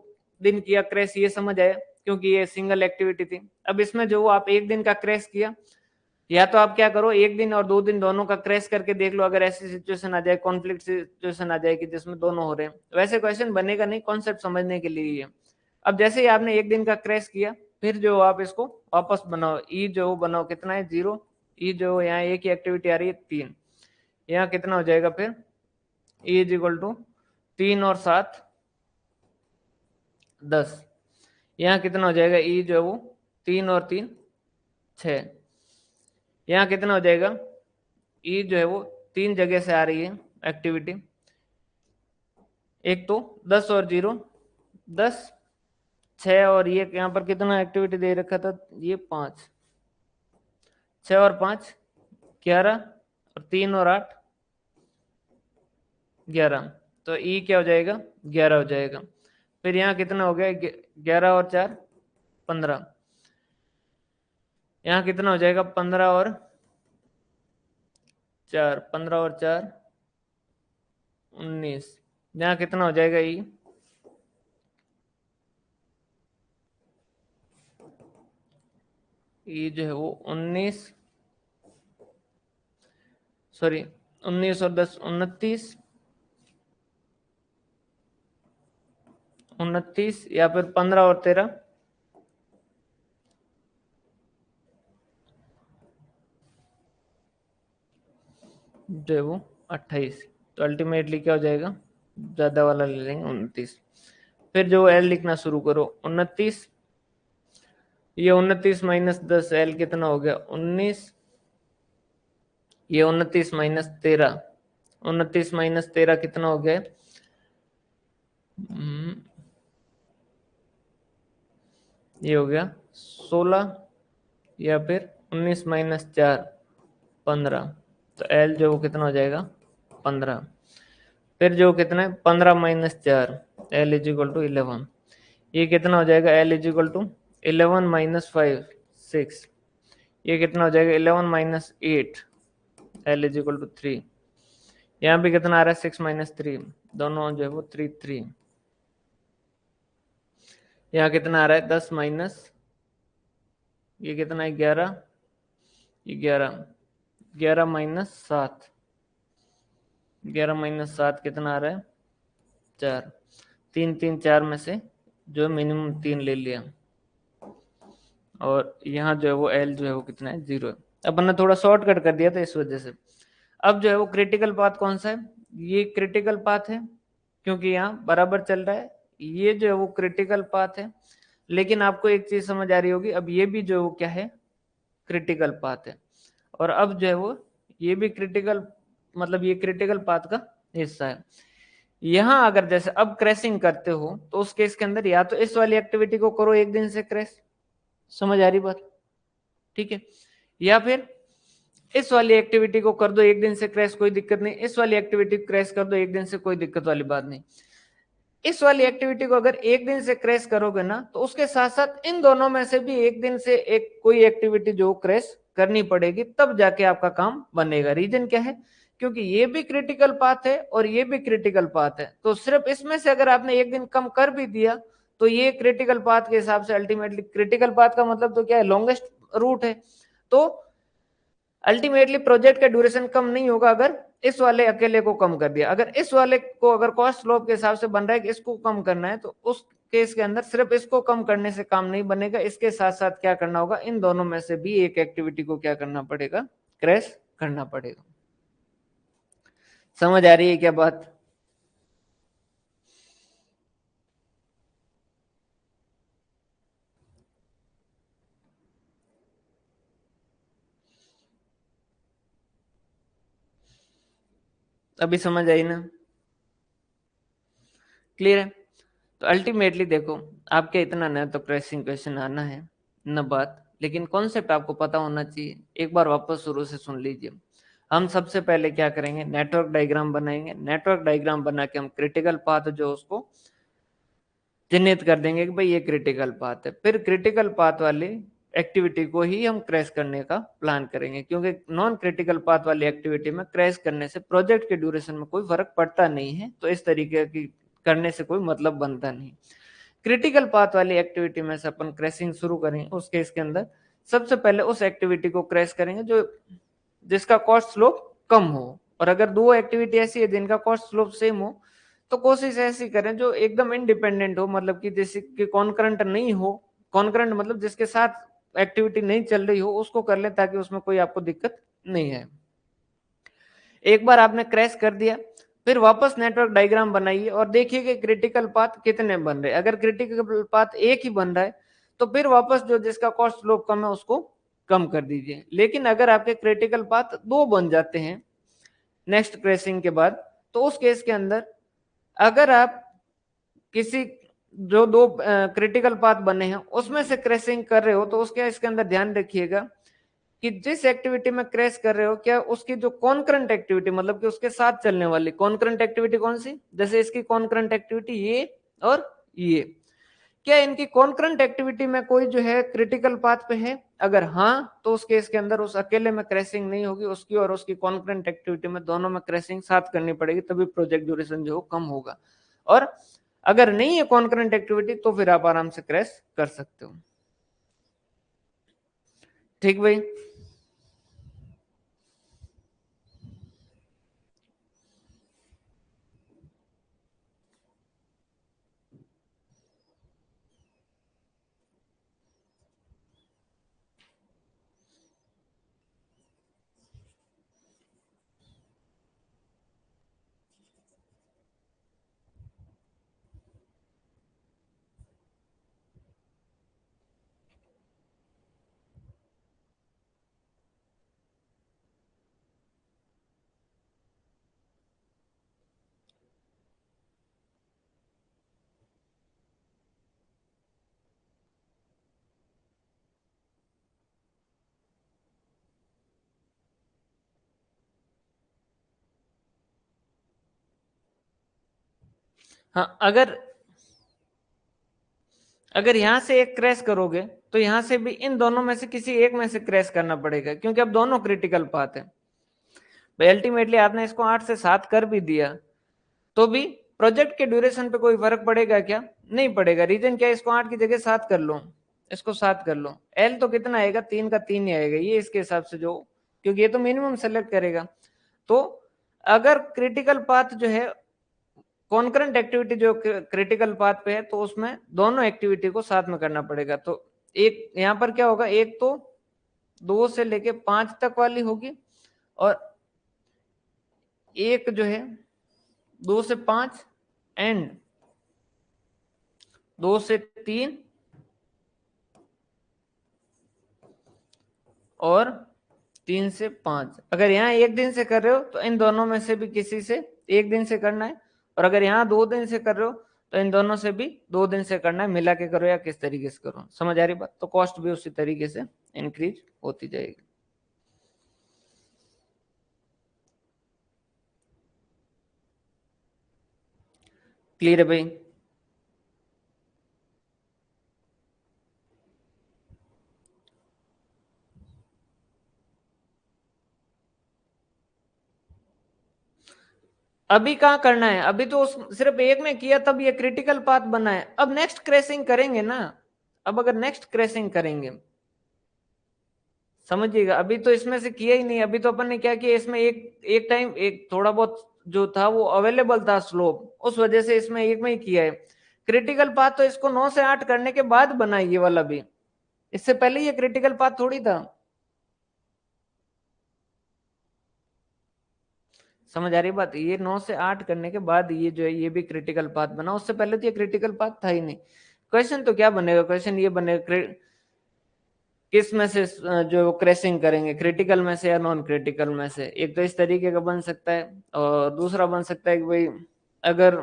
दिन किया क्रैश, ये समझ आया क्योंकि ये सिंगल एक्टिविटी थी। अब इसमें जो आप 1 दिन का क्रैश किया, या तो आप क्या करो, 1 दिन और 2 दिन दोनों का क्रैश करके देख लो, अगर ऐसी सिचुएशन आ जाए, कॉन्फ्लिक्ट सिचुएशन आ जाए कि जिसमें दोनों हो रहे हैं, वैसे क्वेश्चन बनेगा नहीं, कॉन्सेप्ट समझने के लिए ही है। अब जैसे ही आपने 1 दिन का क्रैश किया, फिर जो आप इसको वापस बनाओ, ई जो बनाओ कितना है 0, ई जो यहाँ एक ही एक्टिविटी आ रही है 3, यहाँ कितना हो जाएगा फिर, ई इज इक्वल टू 3 और 7 10, यहाँ कितना हो जाएगा, ई जो है वो 3 और 3 6, यहाँ कितना हो जाएगा, ई जो है वो 3 जगह से आ रही है एक्टिविटी, एक तो 10 और 0 10, 6 और ये यहाँ पर कितना एक्टिविटी दे रखा था, ये 5, 6 और 5 11, और 3 और 8 11, तो ई क्या हो जाएगा, 11 हो जाएगा। फिर यहाँ कितना हो गया, 11 और 4 15, यहाँ कितना हो जाएगा, 15 और 4 19, यहाँ कितना हो जाएगा, ई जो है वो 19, सॉरी 19 और 10 29, 29, या फिर 15 और 13 जो है वो 28। तो अल्टीमेटली क्या हो जाएगा, ज्यादा वाला ले लेंगे 29। फिर जो एल लिखना शुरू करो, 29, ये 29 - 10 एल कितना हो गया 19, ये 29 - 13, 29 - 13 कितना हो गया, ये हो गया 16, या फिर 19 - 4 15, तो एल जो वो कितना हो जाएगा 15। फिर जो कितना है 15 - 4 एल इज इक्वल टू 11, ये कितना हो जाएगा, एल इज इक्वल टू 11 - 5 6, ये कितना हो जाएगा 11 - 8 एल इज इक्वल टू 3, यहाँ पे कितना आ रहा है 6 - 3, दोनों जो है वो 3 3, यहाँ कितना आ रहा है 10 माइनस, ये कितना है 11, ये 11, 11 - 7, 11 - 7 कितना आ रहा है 4, 3 3 4 में से जो मिनिमम 3 ले लिया, और यहाँ जो है वो एल जो है वो कितना है, 0 है। अपन ने थोड़ा शॉर्टकट कर दिया था इस वजह से। अब जो है वो क्रिटिकल पाथ कौन सा है, ये क्रिटिकल पाथ है क्योंकि यहाँ बराबर चल रहा है, ये जो है वो क्रिटिकल पाथ है। लेकिन आपको एक चीज समझ आ रही होगी, अब ये भी जो है वो क्या है, क्रिटिकल पाथ है। और अब जो है वो ये भी क्रिटिकल, मतलब ये क्रिटिकल पाथ का हिस्सा है। यहाँ अगर जैसे अब क्रैशिंग करते हो तो उस केस के अंदर या तो इस वाली एक्टिविटी को करो एक दिन से क्रैश, समझ आ रही बात, ठीक है, या फिर इस वाली एक्टिविटी को कर दो एक दिन से क्रैश, कोई दिक्कत नहीं, इस वाली एक्टिविटी को क्रैश कर दो एक दिन से, कोई दिक्कत वाली बात नहीं। इस वाली एक्टिविटी को अगर एक दिन से क्रैश करोगे ना तो उसके साथ साथ इन दोनों में से भी एक दिन से एक कोई एक्टिविटी जो क्रैश करनी पड़ेगी, तब जाके आपका काम बनेगा। रीजन क्या है, क्योंकि ये भी क्रिटिकल पाथ है और ये भी क्रिटिकल पाथ है, तो सिर्फ इसमें से अगर आपने एक दिन कम कर भी दिया तो ये क्रिटिकल पाथ के हिसाब से अल्टीमेटली, क्रिटिकल पाथ का मतलब तो क्या है, लॉन्गेस्ट रूट है, तो अल्टीमेटली प्रोजेक्ट का ड्यूरेशन कम नहीं होगा अगर इस वाले अकेले को कम कर दिया। अगर इस वाले को अगर कॉस्ट स्लोप के हिसाब से बन रहा है कि इसको कम करना है, तो उस केस के अंदर सिर्फ इसको कम करने से काम नहीं बनेगा, इसके साथ साथ क्या करना होगा, इन दोनों में से भी एक एक्टिविटी को क्या करना पड़ेगा, क्रैश करना पड़ेगा। समझ आ रही है क्या बात? अभी समझ आई ना, क्लियर है? तो अल्टीमेटली देखो, आपके इतना न तो प्रेसिंग क्वेश्चन आना है न बात, लेकिन कॉन्सेप्ट आपको पता होना चाहिए। एक बार वापस शुरू से सुन लीजिए। हम सबसे पहले क्या करेंगे, नेटवर्क डायग्राम बनाएंगे। नेटवर्क डायग्राम बना के हम क्रिटिकल पाथ जो उसको चिन्हित कर देंगे कि भाई ये क्रिटिकल पाथ है। फिर क्रिटिकल पाथ वाली एक्टिविटी को ही हम क्रैश करने का प्लान करेंगे, क्योंकि नॉन क्रिटिकल पाथ वाली एक्टिविटी में क्रैश करने से प्रोजेक्ट के ड्यूरेशन में कोई फर्क पड़ता नहीं है, तो इस तरीके की करने से कोई मतलब बनता नहीं। क्रिटिकल पाथ वाली एक्टिविटी में से अपन क्रैशिंग शुरू करेंगे। उस केस के अंदर सबसे पहले उस एक्टिविटी को क्रैश करेंगे जो जिसका कॉस्ट स्लोप कम हो, और अगर दो एक्टिविटी ऐसी है जिनका कॉस्ट स्लोप सेम हो तो कोशिश ऐसी करें जो एकदम इंडिपेंडेंट हो, मतलब कि जैसे कि कॉन्करेंट नहीं हो। कॉन्करेंट मतलब जिसके साथ एक्टिविटी नहीं चल रही हो उसको कर ले, ताकि उसमें कोई आपको दिक्कत नहीं है। एक बार आपने क्रैश कर दिया, फिर वापस नेटवर्क डायग्राम बनाइए और देखिए कि क्रिटिकल पाथ कितने बन रहे। अगर क्रिटिकल पाथ एक ही बन रहा है तो फिर वापस जो जिसका कॉस्ट स्लोप कम है उसको कम कर दीजिए। लेकिन अगर आपके क्रिटिकल पाथ दो बन जाते हैं नेक्स्ट क्रैशिंग के बाद, तो उस केस के अंदर अगर आप किसी जो दो क्रिटिकल पाथ बने हैं उसमें से क्रैशिंग कर रहे हो, तो उसके इसके अंदर ध्यान रखिएगा कि जिस एक्टिविटी में क्रैश कर रहे हो, क्या उसकी जो कॉन्करेंट एक्टिविटी, मतलब कि उसके साथ चलने वाली कॉन्करेंट एक्टिविटी कौन सी, जैसे इसकी कॉन्करेंट एक्टिविटी ये और ये, क्या इनकी कॉन्करेंट एक्टिविटी में कोई जो है क्रिटिकल पाथ पे है? अगर हाँ, तो उस केस के अंदर उस अकेले में क्रैशिंग नहीं होगी, उसकी और उसकी कॉन्करेंट एक्टिविटी में दोनों में क्रैशिंग साथ करनी पड़ेगी, तभी प्रोजेक्ट ड्यूरेशन जो कम होगा। और अगर नहीं है कॉन्करेंट एक्टिविटी तो फिर आप आराम से क्रैश कर सकते हो। ठीक भाई? हाँ, अगर यहां से एक क्रैश करोगे तो यहां से भी इन दोनों में से किसी एक में से क्रैश करना पड़ेगा, क्योंकि अब दोनों क्रिटिकल पाथ है। भाई अल्टीमेटली आपने इसको 8 से 7 कर भी दिया तो भी प्रोजेक्ट के ड्यूरेशन पे कोई फर्क पड़ेगा क्या? नहीं पड़ेगा। रीजन क्या है, इसको 8 की जगह 7 कर लो, इसको 7 कर लो, एल तो कितना आएगा, 3 का 3 ही आएगा ये इसके हिसाब से, जो क्योंकि ये तो मिनिमम सेलेक्ट करेगा। तो अगर क्रिटिकल पाथ जो है, कॉन्करेंट एक्टिविटी जो क्रिटिकल पाथ पे है, तो उसमें दोनों एक्टिविटी को साथ में करना पड़ेगा। तो एक यहाँ पर क्या होगा, एक तो 2 से लेके 5 तक वाली होगी, और एक जो है 2 से 5 एंड 2 से 3 और 3 से 5। अगर यहाँ 1 दिन से कर रहे हो तो इन दोनों में से भी किसी से 1 दिन से करना है, और अगर यहाँ 2 दिन से कर रहे हो तो इन दोनों से भी 2 दिन से करना है। मिला के करो या किस तरीके से करो, समझ आ रही बात? तो कॉस्ट भी उसी तरीके से इंक्रीज होती जाएगी। क्लियर है भाई? अभी कहाँ करना है, अभी तो सिर्फ एक में किया तब ये क्रिटिकल पाथ बना है। अब नेक्स्ट क्रैशिंग करेंगे ना, अब अगर नेक्स्ट क्रैशिंग करेंगे, समझिएगा, अभी तो इसमें से किया ही नहीं। अभी तो अपन ने क्या किया, इसमें एक एक टाइम एक थोड़ा बहुत जो था वो अवेलेबल था स्लोप, उस वजह से इसमें एक में ही किया है। क्रिटिकल पाथ तो इसको 9 से 8 करने के बाद बना है ये वाला भी, इससे पहले ये क्रिटिकल पाथ थोड़ी था। समझ आ रही बात? ये 9 से 8 करने के बाद ये जो है ये भी क्रिटिकल पाथ बना, उससे पहले तो ये क्रिटिकल पाथ था ही नहीं। क्वेश्चन तो क्या बनेगा, क्वेश्चन ये बनेगा किस में से जो क्रैशिंग करेंगे, क्रिटिकल में से या नॉन क्रिटिकल में से। एक तो इस तरीके का बन सकता है, और दूसरा बन सकता है कि भाई अगर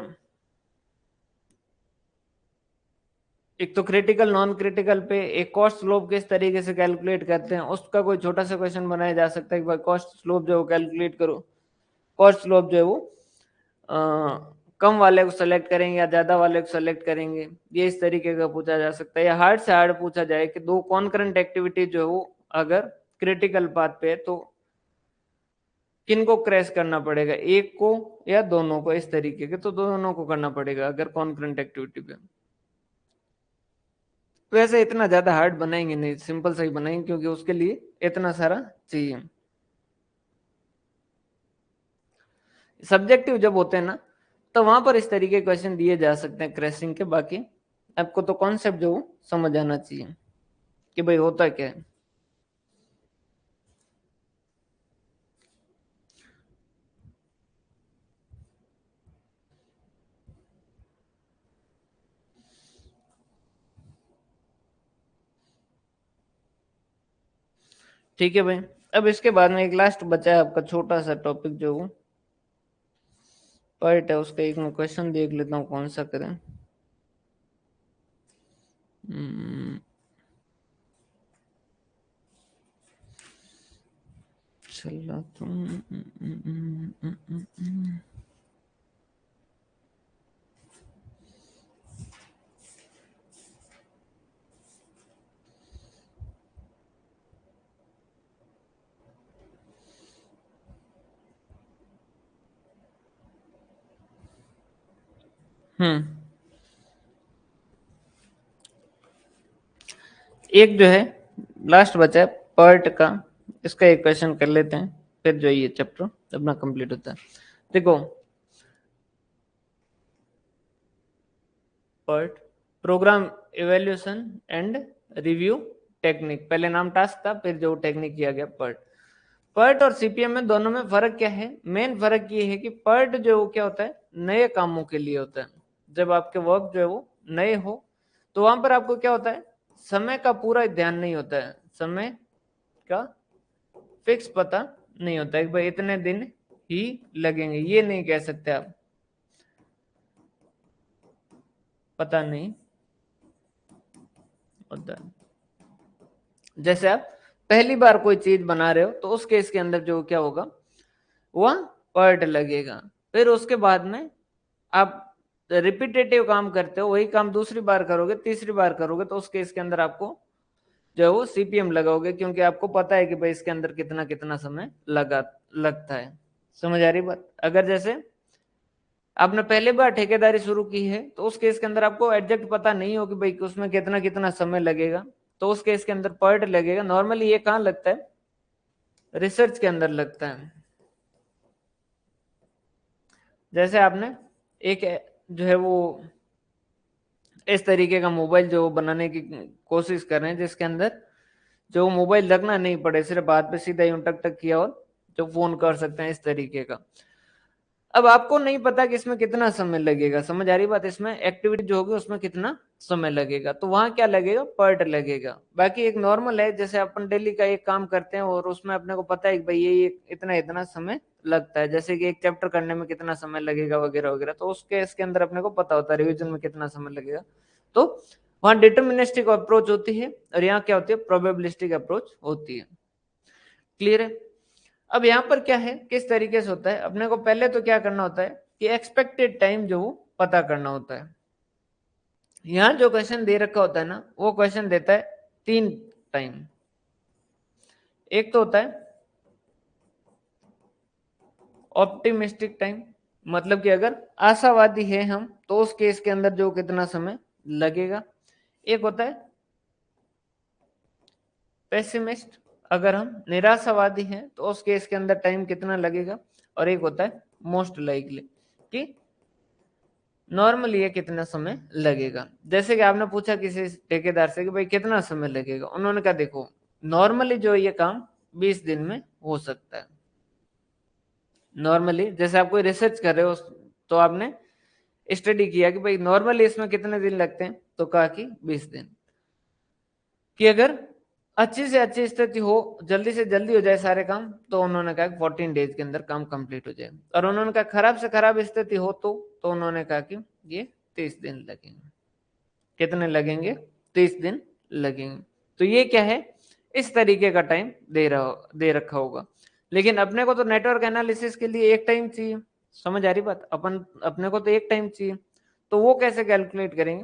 एक तो क्रिटिकल नॉन क्रिटिकल पे एक कॉस्ट स्लोप किस तरीके से कैलकुलेट करते हैं उसका कोई छोटा सा क्वेश्चन बनाया जा सकता है कि भाई कॉस्ट स्लोप जो है कैलकुलेट करो। कॉस्ट स्लोप जो है वो कम वाले को सेलेक्ट करेंगे या ज्यादा वाले को सेलेक्ट करेंगे, ये इस तरीके का पूछा जा सकता है। या हार्ड से हार्ड पूछा जाए कि दो कॉन्करेंट एक्टिविटी जो है वो अगर क्रिटिकल पाथ पे है तो किनको क्रैश करना पड़ेगा, एक को या दोनों को, इस तरीके के। तो दोनों को करना पड़ेगा अगर कॉन्करेंट एक्टिविटी पे। वैसे इतना ज्यादा हार्ड बनाएंगे नहीं, सिंपल सा ही बनाएंगे क्योंकि उसके लिए इतना सारा चाहिए। सब्जेक्टिव जब होते हैं ना तो वहां पर इस तरीके के क्वेश्चन दिए जा सकते हैं क्रैशिंग के। बाकी आपको तो कॉन्सेप्ट जो समझ आना चाहिए कि भाई होता क्या है। ठीक है भाई, अब इसके बाद में एक लास्ट बचा है आपका छोटा सा टॉपिक जो पार्ट है, उसका एक मैं क्वेश्चन देख लेता हूँ कौन सा करें। हम्म, चला तुम एक जो है लास्ट बचा है पर्ट का, इसका एक क्वेश्चन कर लेते हैं, फिर जो ये चैप्टर अपना कंप्लीट होता है। देखो PERT program evaluation and review technique, पहले नाम टास्क था फिर जो टेक्निक किया गया पर्ट। पर्ट और सीपीएम में दोनों में फर्क क्या है? मेन फर्क ये है कि पर्ट जो वो क्या होता है, नए कामों के लिए होता है। जब आपके वर्क जो है वो नए हो तो वहां पर आपको क्या होता है, समय का पूरा ध्यान नहीं होता है, समय का फिक्स पता नहीं होता है कि भाई इतने दिन ही लगेंगे, ये नहीं कह सकते आप, पता नहीं होता। जैसे आप पहली बार कोई चीज बना रहे हो तो उस केस के अंदर जो क्या होगा, वह पर्ट लगेगा। फिर उसके बाद में आप रिपीटेटिव काम करते हो, वही काम दूसरी बार करोगे तीसरी बार करोगे तो उस केस के अंदर आपको जो है वो सीपीएम लगाओगे, क्योंकि आपको पता है कि भाई इसके अंदर कितना कितना समय लगता है। समझ आ रही बात? अगर जैसे आपने पहले बार ठेकेदारी शुरू की है तो उस केस के अंदर आपको एग्जैक्ट पता नहीं हो कि भाई उसमें कितना कितना समय लगेगा, तो उस केस के अंदर पर्ट लगेगा। नॉर्मली ये कहाँ लगता है, रिसर्च के अंदर लगता है। जैसे आपने एक जो है वो इस तरीके का मोबाइल जो बनाने की कोशिश कर रहे हैं, जिसके अंदर जो मोबाइल रखना नहीं पड़े, सिर्फ हाथ पे सीधा यूं टक टक किया और जो फोन कर सकते हैं, इस तरीके का। अब आपको नहीं पता कि इसमें कितना समय लगेगा, समझ आ रही बात, इसमें एक्टिविटी जो होगी उसमें कितना समय लगेगा, तो वहां क्या लगेगा, पर्ट लगेगा। बाकी एक नॉर्मल है, जैसे अपन डेली का एक काम करते हैं और उसमें अपने को पता है कि भाई ये इतना इतना समय लगता है, जैसे कि एक चैप्टर करने में कितना समय लगेगा वगैरह वगैरह, तो उसके इसके अंदर अपने को पता होता है रिविजन में कितना समय लगेगा। तो वहां डिटर्मिनिस्टिक अप्रोच होती है और यहाँ क्या होती है, प्रोबेबिलिस्टिक अप्रोच होती है। क्लियर है। अब यहाँ पर क्या है, किस तरीके से होता है, अपने को पहले तो क्या करना होता है कि एक्सपेक्टेड टाइम जो वो पता करना होता है। यहाँ जो क्वेश्चन दे रखा होता है ना, वो क्वेश्चन देता है 3 टाइम। एक तो होता है ऑप्टिमिस्टिक टाइम, मतलब कि अगर आशावादी है हम तो उस केस के अंदर जो कितना समय लगेगा। एक होता है पेसिमिस्ट, अगर हम निराशावादी हैं तो उस केस के अंदर टाइम कितना लगेगा। और एक होता है मोस्ट लाइकली, कि नॉर्मली ये कितना समय लगेगा। जैसे कि आपने पूछा किसी ठेकेदार से कि भाई कितना समय लगेगा, उन्होंने कहा देखो नॉर्मली जो ये काम 20 दिन में हो सकता है। नॉर्मली जैसे आप कोई रिसर्च कर रहे हो तो आपने स्टडी किया कि भाई नॉर्मली इसमें कितने दिन लगते हैं, तो कहा कि 20 दिन। कि अगर अच्छी से अच्छी स्थिति हो, जल्दी से जल्दी हो जाए सारे काम, तो उन्होंने कहा 14 डेज के अंदर काम कंप्लीट हो जाए। और उन्होंने कहा खराब से खराब स्थिति हो तो उन्होंने कहा कि ये 30 दिन लगेंगे। कितने लगेंगे, 30 दिन लगेंगे। तो ये क्या है, इस तरीके का टाइम दे रखा होगा। लेकिन अपने को तो नेटवर्क एनालिसिस के लिए एक टाइम चाहिए, समझ आ रही बात, अपने को तो एक टाइम चाहिए। तो वो कैसे कैलकुलेट करेंगे,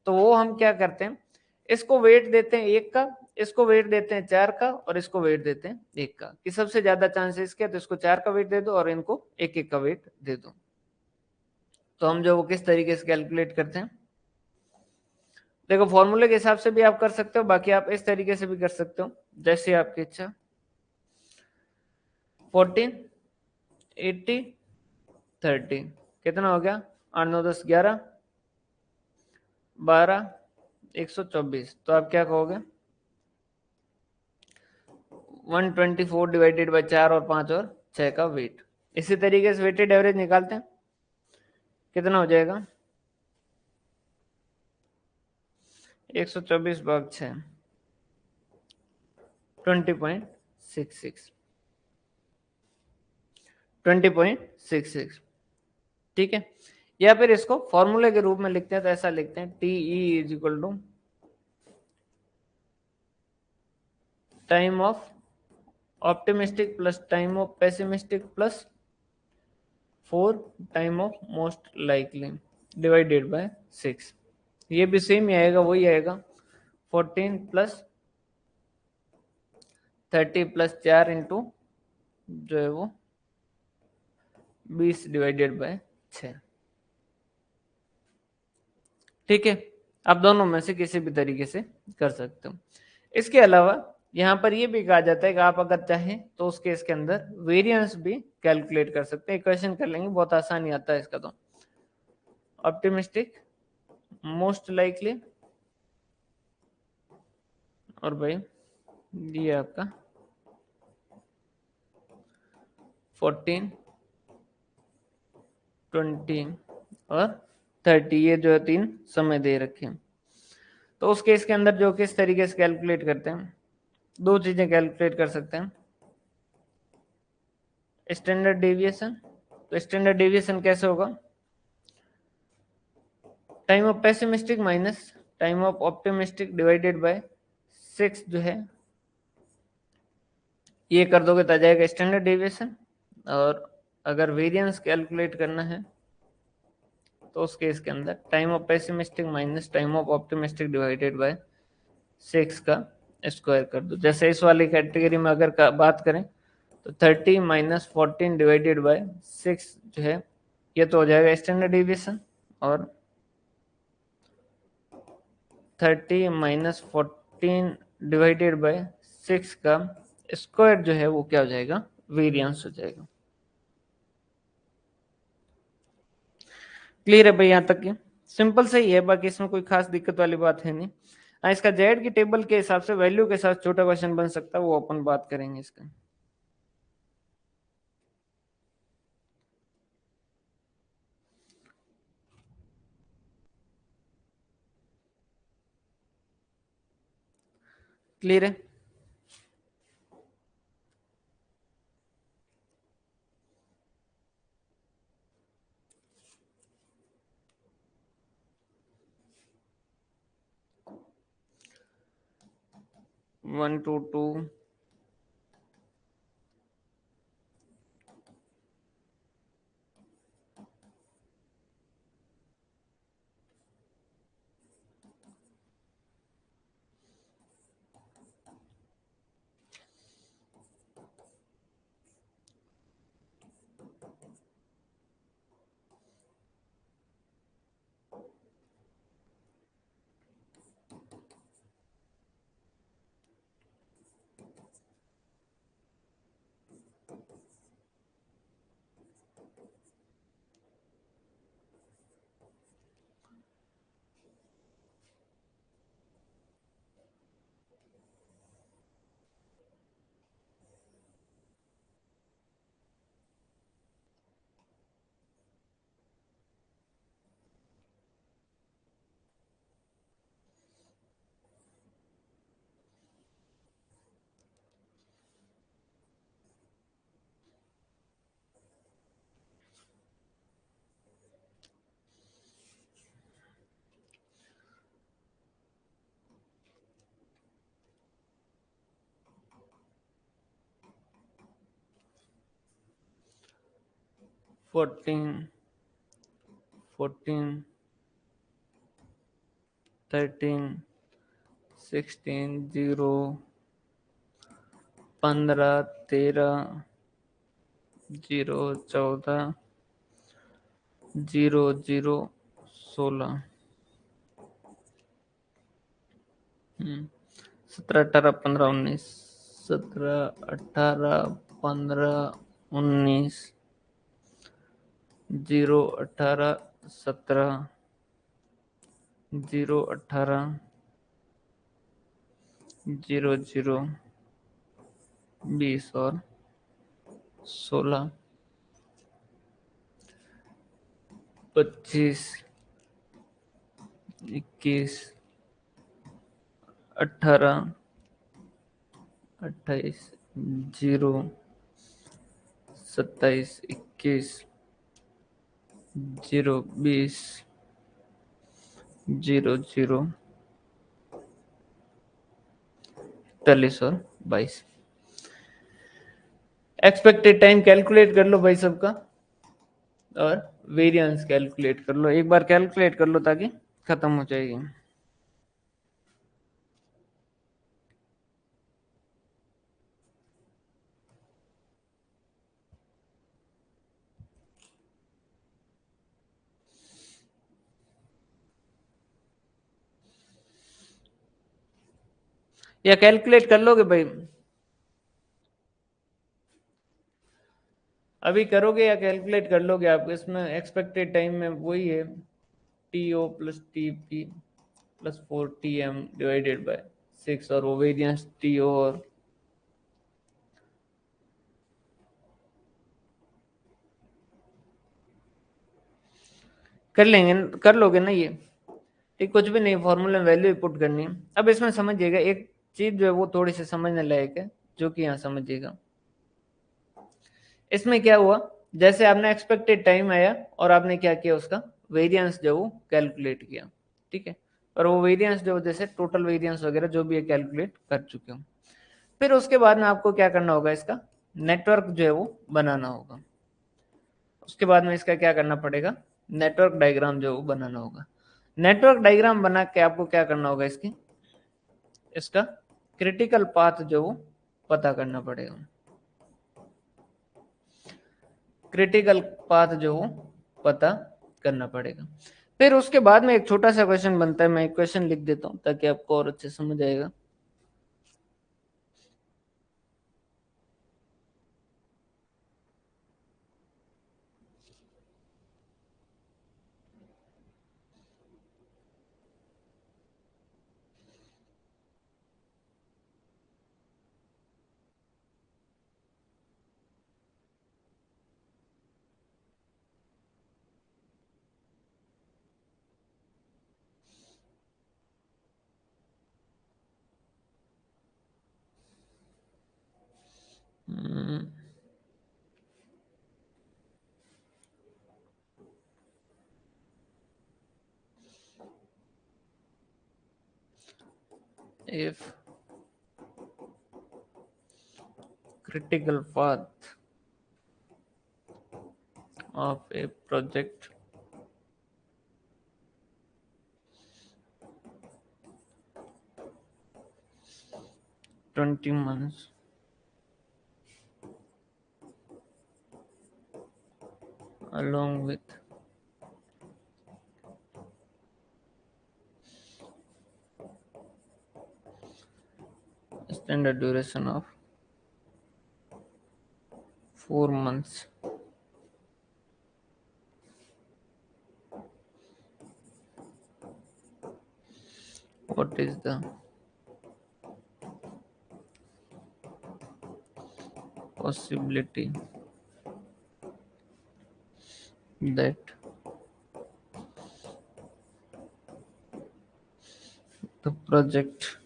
तो वो हम क्या करते हैं, इसको वेट देते हैं 1 का, इसको वेट देते हैं 4 का, और इसको वेट देते हैं 1 का, कि सबसे ज्यादा चांस इसके, तो इसको 4 का वेट दे दो और इनको 1 का वेट दे दो। तो हम जो वो किस तरीके से कैलकुलेट करते हैं, देखो फॉर्मूले के हिसाब से भी आप कर सकते हो, बाकी आप इस तरीके से भी कर सकते हो, जैसे आपकी इच्छा। 14, 80, 30 कितना हो गया, 8 9 10 11 12 124। तो आप क्या कहोगे, 124 डिवाइडेड बाई 4 और 5 और 6 का वेट। इसी तरीके से वेटेड एवरेज निकालते हैं, कितना हो जाएगा, 124 भाग 6, 20.66, 20.66। ठीक है। या फिर इसको फॉर्मूले के रूप में लिखते हैं, तो ऐसा लिखते हैं TE is equal to time of optimistic plus time of pessimistic plus 4 time of most likely divided by 6। ये भी सेम ही आएगा, वही आएगा 14 प्लस 30 प्लस 4 इंटू जो है वो 20 डिवाइडेड बाय 6। ठीक है। आप दोनों में से किसी भी तरीके से कर सकते हो। इसके अलावा यहाँ पर यह भी कहा जाता है कि आप अगर चाहें तो उस केस के अंदर वेरिएंस भी कैलकुलेट कर सकते हैं। इक्वेशन कर लेंगे, बहुत आसानी आता है इसका। तो ऑप्टिमिस्टिक, मोस्ट लाइकली, और भाई ये आपका 14, 20 और 30, ये जो है 3 समय दे रखे हैं। तो उस केस के अंदर जो किस तरीके से कैलकुलेट करते हैं, 2 चीजें कैलकुलेट कर सकते हैं, स्टैंडर्ड डेविएशन। तो स्टैंडर्ड डेविएशन कैसे होगा, time of pessimistic minus time of optimistic divided by 6 जो है, ये कर दोगे तो आ जाएगा स्टैंडर्ड डेविएशन। और अगर वेरिएंस कैलकुलेट करना है तो उस केस के अंदर time of pessimistic minus time of optimistic divided by 6 का स्क्वायर कर दो। जैसे इस वाली कैटेगरी में अगर बात करें तो 30 माइनस 14 डिवाइडेड बाय 6 जो है, ये तो हो जाएगा स्टैंडर्ड डेविएशन। और 30 माइनस 14 डिवाइडेड बाय 6 का स्क्वायर जो है वो क्या हो जाएगा, वेरिएंस हो जाएगा। क्लियर है भाई यहाँ तक की सिंपल सही है, बाकी इसमें कोई खास दिक्कत वाली बात है नहीं। हाँ, इसका जेड की टेबल के हिसाब से वैल्यू के साथ छोटा क्वेश्चन बन सकता है, वो अपन बात करेंगे इसका। क्लियर है? वन टू टू 14 14 13 16 0 15 13 0 14 0 0 16 17 18 15 19 17 18 15 19 0 18 17 0 18 0 0 20 और 16 25 21 18 28 0 27 21 0 20 0 0 41 और 22। एक्सपेक्टेड टाइम कैलकुलेट कर लो भाई सबका, और वेरिएंस कैलकुलेट कर लो, एक बार कैलकुलेट कर लो ताकि खत्म हो जाएगी। या कैलकुलेट कर लोगे भाई? अभी करोगे या कैलकुलेट कर लोगे आप? इसमें एक्सपेक्टेड टाइम में वही है, T O plus T P plus 4 TM divided by 6, और वो वेरिएंस टी ओ और कर लेंगे, कर लोगे ना ये? ठीक, कुछ भी नहीं, फॉर्मूला में वैल्यू पुट करनी है। अब इसमें समझिएगा एक चीज जो है वो थोड़ी सी समझने लायक है, जो कि यहाँ समझिएगा। इसमें क्या हुआ, जैसे आपने एक्सपेक्टेड टाइम आया और आपने क्या किया, उसका वेरिएंस जो वो कैलकुलेट किया, ठीक है, और वो वेरिएंस जो जैसे टोटल वेरिएंस वगैरह जो भी है कैलकुलेट कर चुके हो। फिर उसके बाद में आपको क्या करना होगा, इसका नेटवर्क जो है वो बनाना होगा। उसके बाद में इसका क्या करना पड़ेगा, नेटवर्क डायग्राम जो वो बनाना होगा। नेटवर्क डायग्राम बना के आपको क्या करना होगा, इसका क्रिटिकल पाथ जो वो पता करना पड़ेगा। क्रिटिकल पाथ जो वो पता करना पड़ेगा। फिर उसके बाद में एक छोटा सा क्वेश्चन बनता है, मैं एक क्वेश्चन लिख देता हूं ताकि आपको और अच्छे समझ आएगा। if critical path of a project (20 months) along with standard duration of 4 months. What is the possibility that the project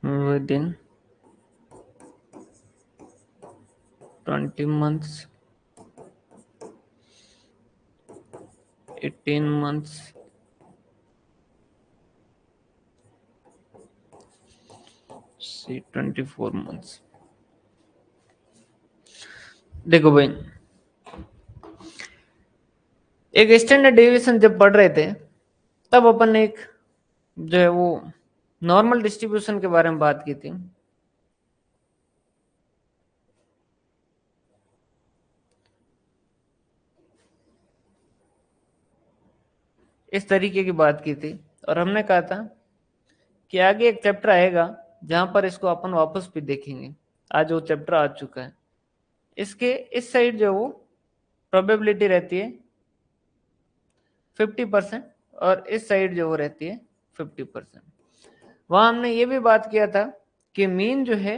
within 20 months, 18 months, see 24 months? देखो भाई, एक स्टैंडर्ड डेविएशन जब पढ़ रहे थे तब अपन ने एक जो है वो नॉर्मल डिस्ट्रीब्यूशन के बारे में बात की थी। इस तरीके की बात की थी और हमने कहा था कि आगे एक चैप्टर आएगा जहां पर इसको अपन वापस भी देखेंगे। आज वो चैप्टर आ चुका है। इसके इस साइड जो वो प्रोबेबिलिटी रहती है 50% और इस साइड जो वो रहती है 50%। वहां हमने ये भी बात किया था कि मीन जो है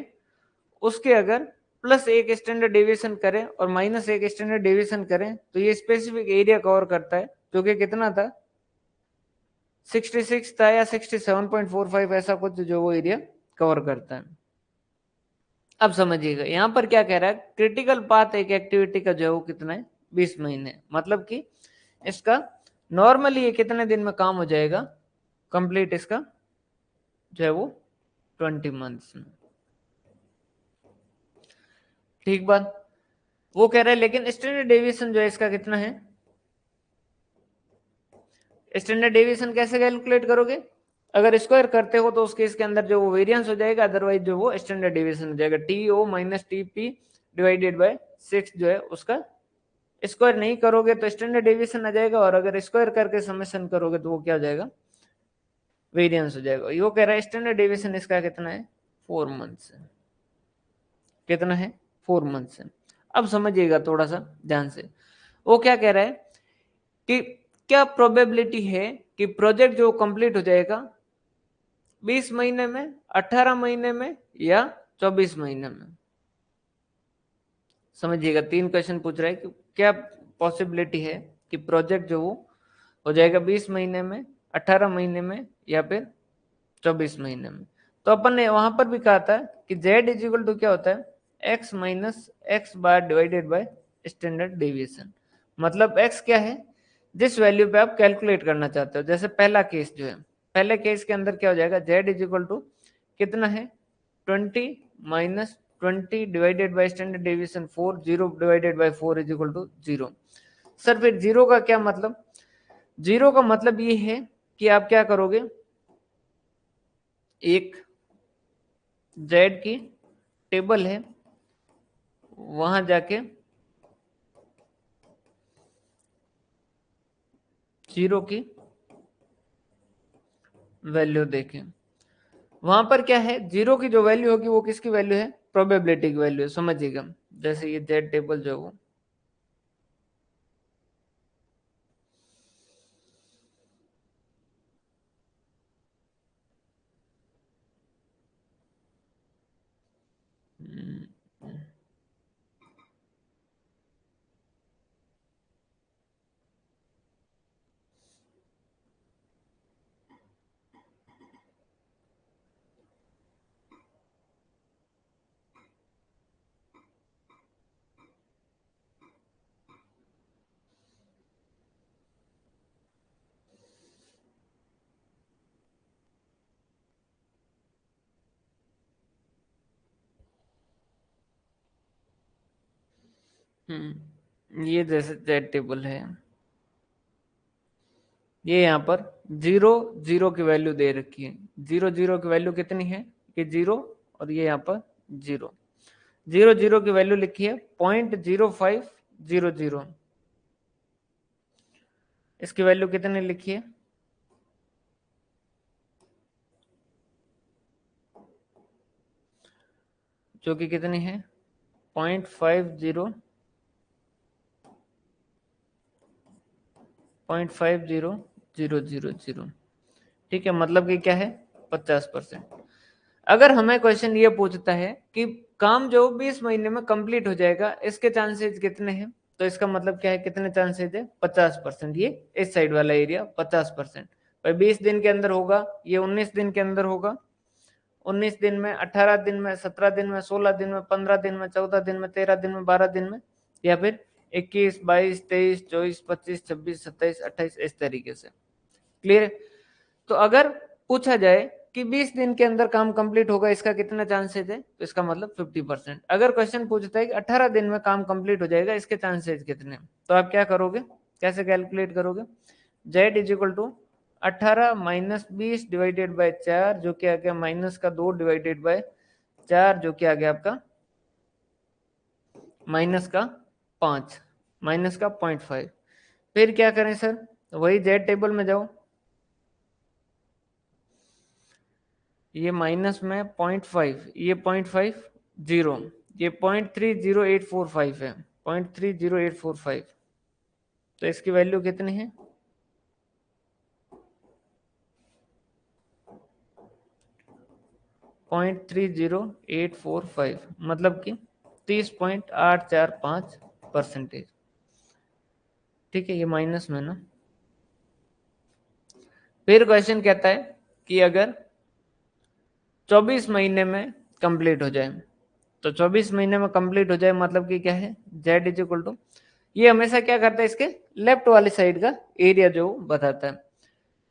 उसके अगर प्लस एक स्टैंडर्ड डेविएशन करें और माइनस एक स्टैंडर्ड डेविएशन करें तो ये स्पेसिफिक एरिया कवर करता है, जो कि कितना था 66 था या 67.45 ऐसा कुछ जो वो एरिया कवर करता है। अब समझिएगा यहां पर क्या कह रहा है, क्रिटिकल पाथ एक एक्टिविटी का जो है वो कितना है 20 महीने, मतलब कि इसका नॉर्मली ये कितने दिन में काम हो जाएगा कंप्लीट, इसका जो है वो 20 मंथ्स में। ठीक बात। वो कह रहा है लेकिन स्टैंडर्ड डेविएशन जो है इसका कितना है, स्टैंडर्ड डेविएशन कैसे कैलकुलेट करोगे, अगर स्क्वायर करते हो तो उस केस के अंदर जो वो वेरिएंस हो जाएगा, अदरवाइज जो वो स्टैंडर्ड डेविएशन हो जाएगा। TO minus TP divided by 6 जो है उसका स्क्वायर नहीं करोगे तो स्टैंडर्ड डेविएशन आ जाएगा, और अगर स्क्वायर करके समेशन करोगे तो वो क्या हो जाएगा वेरिएंस हो जाएगा। ये कह रहा है स्टैंडर्ड डेविएशन इसका कितना है 4 मंथ्स है। कितना है 4 मंथ्स है। अब समझिएगा थोड़ा सा ध्यान से, वो क्या कह रहा है कि क्या प्रोबेबिलिटी है कि प्रोजेक्ट जो कंप्लीट हो जाएगा 20 महीने में, 18 महीने में या 24 महीने में। समझिएगा 3 क्वेश्चन पूछ रहा है कि क्या पॉसिबिलिटी है कि प्रोजेक्ट जो वो हो जाएगा 20 महीने में, 18 महीने में या फिर 24 महीने में। तो अपन ने वहां पर भी कहा था कि z इज इक्वल टू क्या होता है x minus x bar divided by standard deviation. मतलब x क्या है जिस वैल्यू पे आप कैलकुलेट करना चाहते हो। जैसे पहला केस जो है, पहले केस के अंदर क्या हो जाएगा z इज इक्वल टू कितना है 20 minus 20 divided by standard deviation 4, 0 डिवाइडेड bye 4 is equal to 0। Sir फिर जीरो का क्या मतलब, जीरो का मतलब ये है कि आप क्या करोगे, एक जेड की टेबल है वहां जाके जीरो की वैल्यू देखें। वहां पर क्या है जीरो की जो वैल्यू होगी वो किसकी वैल्यू है प्रोबेबिलिटी की वैल्यू है। समझिएगा जैसे ये जेड टेबल जो है वो ये जैसे जेड टेबल है, ये यहाँ पर जीरो जीरो की वैल्यू दे रखी है। जीरो जीरो की वैल्यू कितनी है कि जीरो, और ये यहाँ पर जीरो जीरो जीरो की वैल्यू लिखी है 0.0500। इसकी वैल्यू कितनी लिखी है, जो कि कितनी है 0.500000। ठीक है, मतलब कि क्या है 50%। अगर हमें क्वेश्चन ये पूछता है कि काम जो 20 महीने में कंप्लीट हो जाएगा, इसके चांसेस कितने हैं, तो इसका मतलब क्या है, कितने चांसेस है 50%। ये इस साइड वाला एरिया 50%। भाई 20 दिन के अंदर होगा, ये 19 दिन के अंदर होगा, 19 दिन में, 18 दिन में, 17 दिन में, 16 दिन में, 15 दिन में, 14 दिन में, 13 दिन में, 12 दिन में, या फिर 21, 22, 23, 24, 25, 26, 27, 28, इस तरीके से। क्लियर। तो अगर पूछा जाए कि 20 दिन के अंदर काम कंप्लीट होगा, इसका कितना चांसेस है, तो इसका मतलब 50%। अगर क्वेश्चन पूछता है कि 18 दिन में काम कंप्लीट हो जाएगा, इसके चांसेस कितने, तो आप क्या करोगे, कैसे कैलकुलेट करोगे, z is equal to 18 minus 20 divided bye 4, जो कि आ गया माइनस का 2 डिवाइडेड बाय 4, जो कि आ गया आपका माइनस का 5, माइनस का 0.5। फिर क्या करें सर, वही जेड टेबल में जाओ, ये माइनस में 0.5, ये 0.50, ये 0.30845 है, 0.30845। तो इसकी वैल्यू कितनी है 0.30845, मतलब कि 30.845%। ठीक है, ये माइनस में ना। फिर क्वेश्चन कहता है कि अगर 24 महीने में कंप्लीट हो जाए, तो 24 महीने में कंप्लीट हो जाए मतलब कि क्या है, z इज इक्वल टू, ये हमेशा क्या करता है, इसके लेफ्ट वाली साइड का एरिया जो बताता है,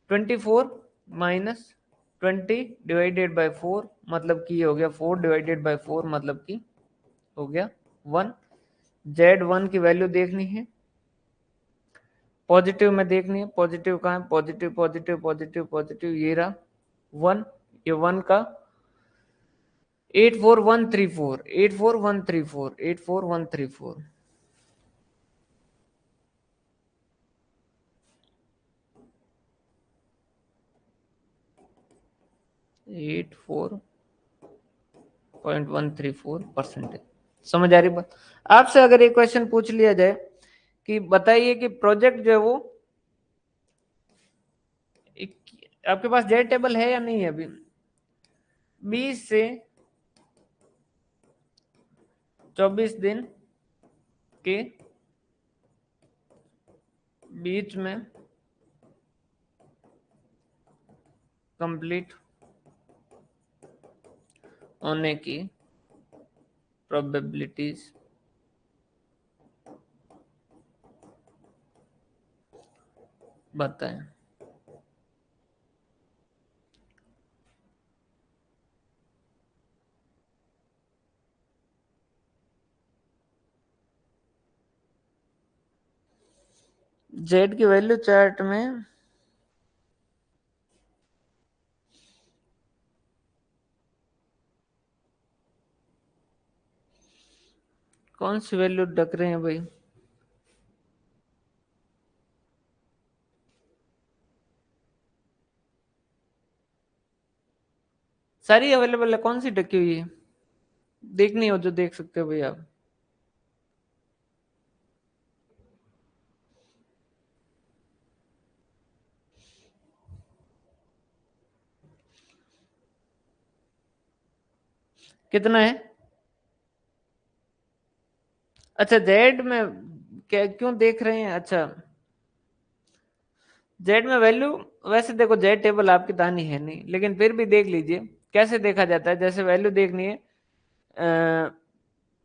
24 माइनस 20 डिवाइडेड बाय 4, मतलब कि ये हो गया 4 डिवाइडेड बाय 4, मतलब कि हो गया 1। z1 की वैल्यू देखनी है, पॉजिटिव में देखनी है, पॉजिटिव कहाँ है, पॉजिटिव पॉजिटिव पॉजिटिव पॉजिटिव, ये रहा 1, ये 1 का 84134, 84134, 84134, 84.134%। समझ आ रही बात। आपसे अगर एक क्वेश्चन पूछ लिया जाए कि बताइए कि प्रोजेक्ट जो है वो आपके पास जेड टेबल है या नहीं है अभी, 20 से 24 दिन के बीच में कंप्लीट होने की प्रोबेबिलिटीज बताएं। जेड की वैल्यू चार्ट में कौन सी वैल्यू रख रहे हैं भाई, सारी अवेलेबल है, कौन सी ढकी हुई है, देखनी हो जो देख सकते हो भाई आप। कितना है अच्छा जेड में क्या क्यों देख रहे हैं? अच्छा जेड में वैल्यू, वैसे देखो जेड टेबल आपकी तानी है नहीं, लेकिन फिर भी देख लीजिए कैसे देखा जाता है। जैसे वैल्यू देखनी है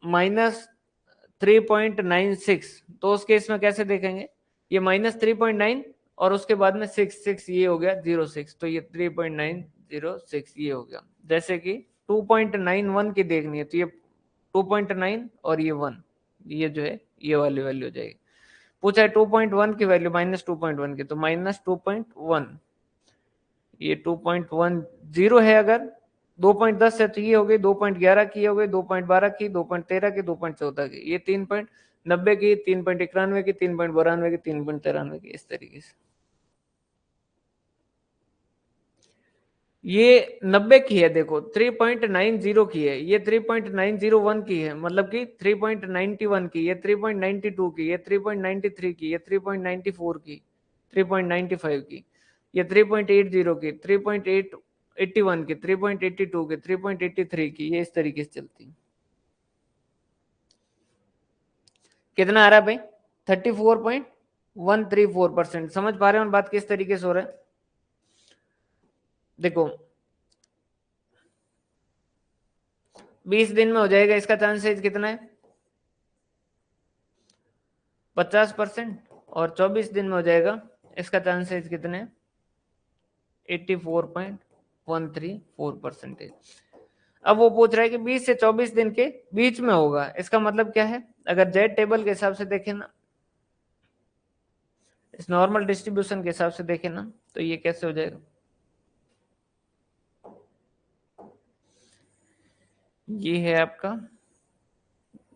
-3.96, तो उस केस में कैसे देखेंगे? ये -3.9 और उसके बाद में 6 ये हो गया 06, तो ये 3.906 ये हो गया। जैसे कि 2.91 की देखनी है तो ये 2.9 और ये 1, ये जो है ये वाली वैल्यू हो जाएगी। पूछा है 2.1 की वैल्यू -2.1 की, तो -2.1, ये 2.10 है। अगर 2.10 है तो ये हो गई 2.11 की, हो गई 2.12 की, 2.13 की, 2.14 की, ये 3.90 की, 3.91 की, 3.92 की, 3.93 की, इस तरीके से। ये 90 की है, देखो 3.90 की है, ये 3.901 की है, मतलब कि 3.91 की, ये 3.92 की, ये 3.93 की, ये 3.94 की, 3.95 की, ये 3.80 की, 3.81 की, 3.82 की, 3.83 की, ये इस तरीके से चलती है। कितना आ रहा है भाई? 34.134%। समझ पा रहे हो बात किस तरीके से हो रहा है? देखो 20 दिन में हो जाएगा, इसका चांसेस कितना है? 50%। और 24 दिन में हो जाएगा, इसका चांसेस कितने? 84.134%। अब वो पूछ रहा है कि 20 से 24 दिन के बीच में होगा, इसका मतलब क्या है? अगर जेड टेबल के हिसाब से देखें ना, इस नॉर्मल डिस्ट्रीब्यूशन के हिसाब से देखें ना, तो ये कैसे हो जाएगा? ये है आपका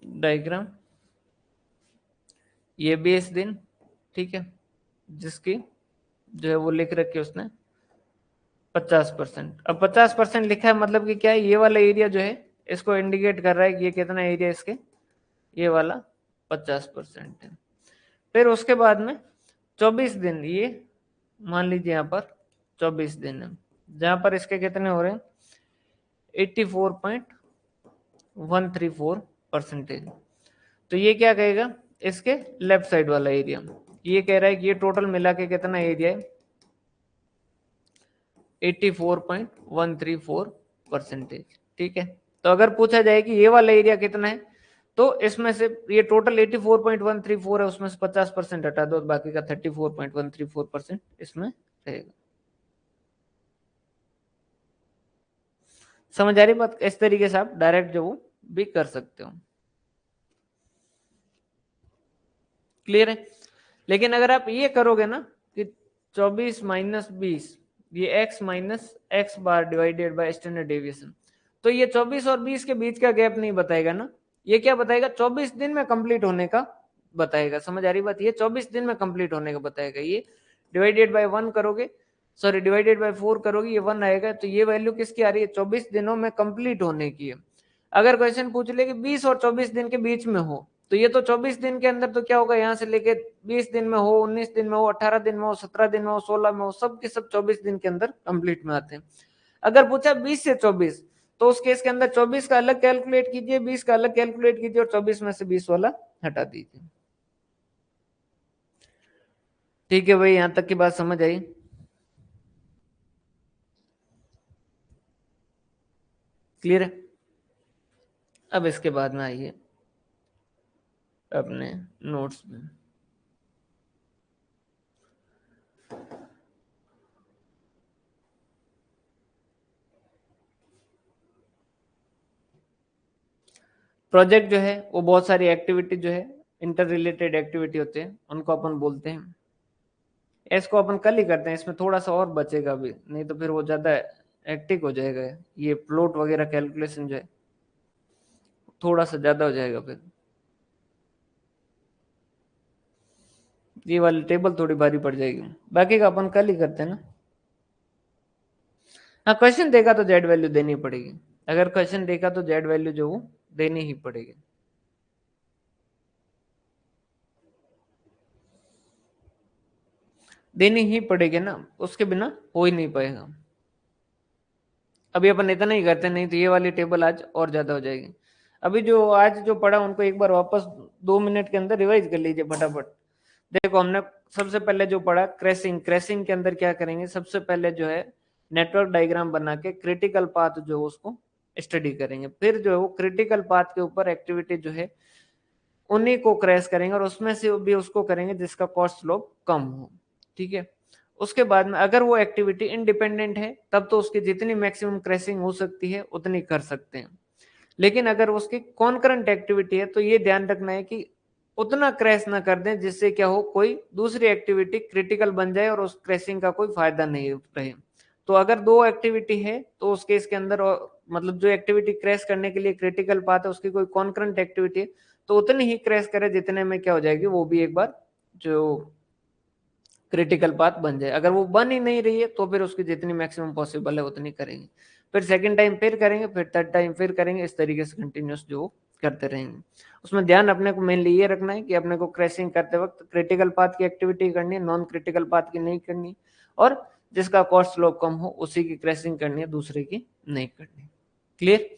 डायग्राम, ये 20 दिन, ठीक है, जिसकी जो है वो लिख रखी है उसने 50%। अब 50% लिखा है, मतलब कि क्या है? ये वाला एरिया जो है इसको इंडिकेट कर रहा है कि ये कितना एरिया इसके, ये वाला 50% है। फिर उसके बाद में 24 दिन, ये मान लीजिए यहाँ पर 24 दिन है, जहां पर इसके कितने हो रहे हैं? 84.134%। तो ये क्या कहेगा? इसके लेफ्ट साइड वाला एरिया, ये कह रहा है कि ये टोटल मिला के कितना एरिया है? 84.134%। ठीक है, तो अगर पूछा जाए कि ये वाला एरिया कितना है, तो इसमें से ये टोटल 84.134 है, उसमें से 50% हटा दो, बाकी का 34.134% इसमें रहेगा। समझ आ रही बात? इस तरीके से आप डायरेक्ट जो वो भी कर सकते हो। क्लियर है? लेकिन अगर आप ये करोगे ना कि 24 माइनस 20, ये x minus x bar divided by standard deviation, तो ये 24 और 20 के बीच का गैप नहीं बताएगा ना, ये क्या बताएगा? 24 दिन में कंप्लीट होने का बताएगा। समझ आ रही बात? ये 24 दिन में कंप्लीट होने का बताएगा। ये डिवाइडेड बाय 1 करोगे, सॉरी डिवाइडेड बाय 4 करोगे, ये 1 आएगा, तो ये वैल्यू किसकी आ रही है? 24 दिनों में कंप्लीट होने की है। अगर क्वेश्चन पूछ ले कि 20 और 24 दिन के बीच में हो, तो ये तो 24 दिन के अंदर, तो क्या होगा? यहाँ से लेके 20 दिन में हो, 19 दिन में हो, 18 दिन में हो, 17 दिन में हो, 16 में हो, सब के सब 24 दिन के अंदर कंप्लीट में आते हैं। अगर पूछा 20 से 24, तो उस केस के अंदर 24 का अलग कैलकुलेट कीजिए, 20 का अलग कैलकुलेट कीजिए, और 24 में से 20 वाला हटा दीजिए। ठीक है भाई, यहां तक की बात समझ आई? क्लियर है? अब इसके बाद में आइए अपने नोट्स में। प्रोजेक्ट जो है वो बहुत सारी एक्टिविटी जो है, इंटर रिलेटेड एक्टिविटी होते हैं, उनको अपन बोलते हैं। इसको अपन कल ही करते हैं, इसमें थोड़ा सा और बचेगा भी, नहीं तो फिर वो ज्यादा एक्टिक हो जाएगा। ये प्लॉट वगैरह कैलकुलेशन जो है थोड़ा सा ज्यादा हो जाएगा फिर। ये वाली टेबल थोड़ी भारी पड़ जाएगी, बाकी का अपन कल ही करते हैं ना। हाँ, क्वेश्चन देखा तो जेड वैल्यू देनी पड़ेगी। अगर क्वेश्चन देखा तो जेड वैल्यू जो वो देनी ही पड़ेगी। देनी ही पड़ेगी ना, उसके बिना हो ही नहीं पाएगा। अभी अपन इतना ही करते, नहीं तो ये वाली टेबल आज और ज्यादा हो जाएगी। अभी जो आज जो पढ़ा उनको एक बार वापस 2 मिनट के अंदर रिवाइज कर लीजिए फटाफट। देखो हमने सबसे पहले जो पढ़ा क्रैशिंग, क्रैशिंग के अंदर क्या करेंगे, सबसे पहले जो है नेटवर्क डायग्राम बना के क्रिटिकल पाथ जो उसको स्टडी करेंगे, फिर जो है वो क्रिटिकल पाथ के ऊपर एक्टिविटी जो है उन्हीं को क्रैश करेंगे और उसमें से भी उसको करेंगे जिसका कॉस्ट स्लोप कम हो, ठीक है। उसके बाद में अगर वो एक्टिविटी इंडिपेंडेंट है तब तो उसकी जितनी मैक्सिमम क्रैशिंग हो सकती है उतनी कर सकते हैं, लेकिन अगर उसकी कॉन्करेंट एक्टिविटी है तो ये ध्यान रखना है कि उतना क्रैश ना कर दें जिससे क्या हो कोई दूसरी एक्टिविटी क्रिटिकल बन जाए और उस क्रैशिंग का कोई फायदा नहीं रहे। तो अगर दो एक्टिविटी है तो उस केस के अंदर मतलब जो एक्टिविटी क्रैश करने के लिए क्रिटिकल पाथ है उसकी कोई कॉन्करेंट एक्टिविटी तो उतनी ही क्रैश करे जितने में क्या हो जाएगी वो भी एक बार जो क्रिटिकल पाथ बन जाए। अगर वो बन ही नहीं रही है तो फिर उसकी जितनी मैक्सिमम पॉसिबल है उतनी करेंगे, फिर सेकंड टाइम फिर करेंगे, फिर थर्ड टाइम फिर करेंगे, इस तरीके से कंटिन्यूस जो करते रहेंगे। उसमें ध्यान अपने को मेनली ये रखना है कि अपने को क्रैशिंग करते वक्त क्रिटिकल पाथ की एक्टिविटी करनी है, नॉन क्रिटिकल पाथ की नहीं करनी, और जिसका कॉस्ट स्लोप कम हो उसी की क्रैशिंग करनी है, दूसरे की नहीं करनी। क्लियर।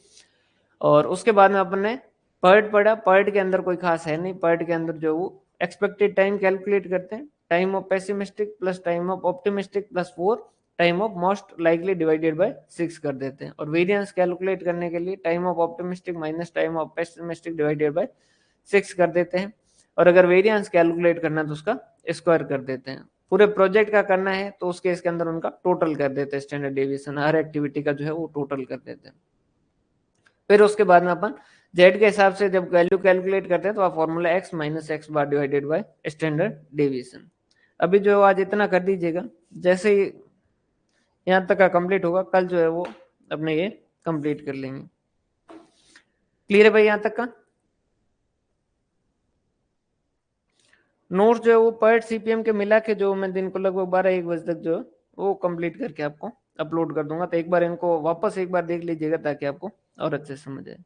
और उसके बाद में अपन ने पर्ट पढ़ा, पर्ट के अंदर कोई खास है नहीं, पर्ट के अंदर जो वो एक्सपेक्टेड टाइम कैलकुलेट करते हैं, time of pessimistic plus time of optimistic plus 4 time of most likely divided by 6 कर देते हैं, और वेरिएंस कैलकुलेट करने के लिए time of optimistic minus time of pessimistic divided by 6 कर देते हैं, और अगर वेरिएंस कैलकुलेट करना है तो उसका स्क्वायर कर देते हैं। पूरे प्रोजेक्ट का करना है तो उसके इसके अंदर उनका टोटल कर देते हैं, स्टैंडर्ड डेविएशन हर एक्टिविटी का जो है वो टोटल कर देते हैं। फिर उसके बाद में अपन जेड के हिसाब से जब वैल्यू कैलकुलेट करते हैं तो आप formula x minus x bar divided by standard deviation. अभी जो आज इतना कर दीजिएगा, जैसे ही यहाँ तक का कंप्लीट होगा कल जो है वो अपने ये कंप्लीट कर लेंगे। क्लियर है भाई यहाँ तक का? नोट्स जो है वो पर्ट सीपीएम के मिला के जो मैं दिन को लगभग 12-1 बजे तक जो है वो कंप्लीट करके आपको अपलोड कर दूंगा, तो एक बार इनको वापस एक बार देख लीजिएगा ताकि आपको और अच्छे से समझ आए।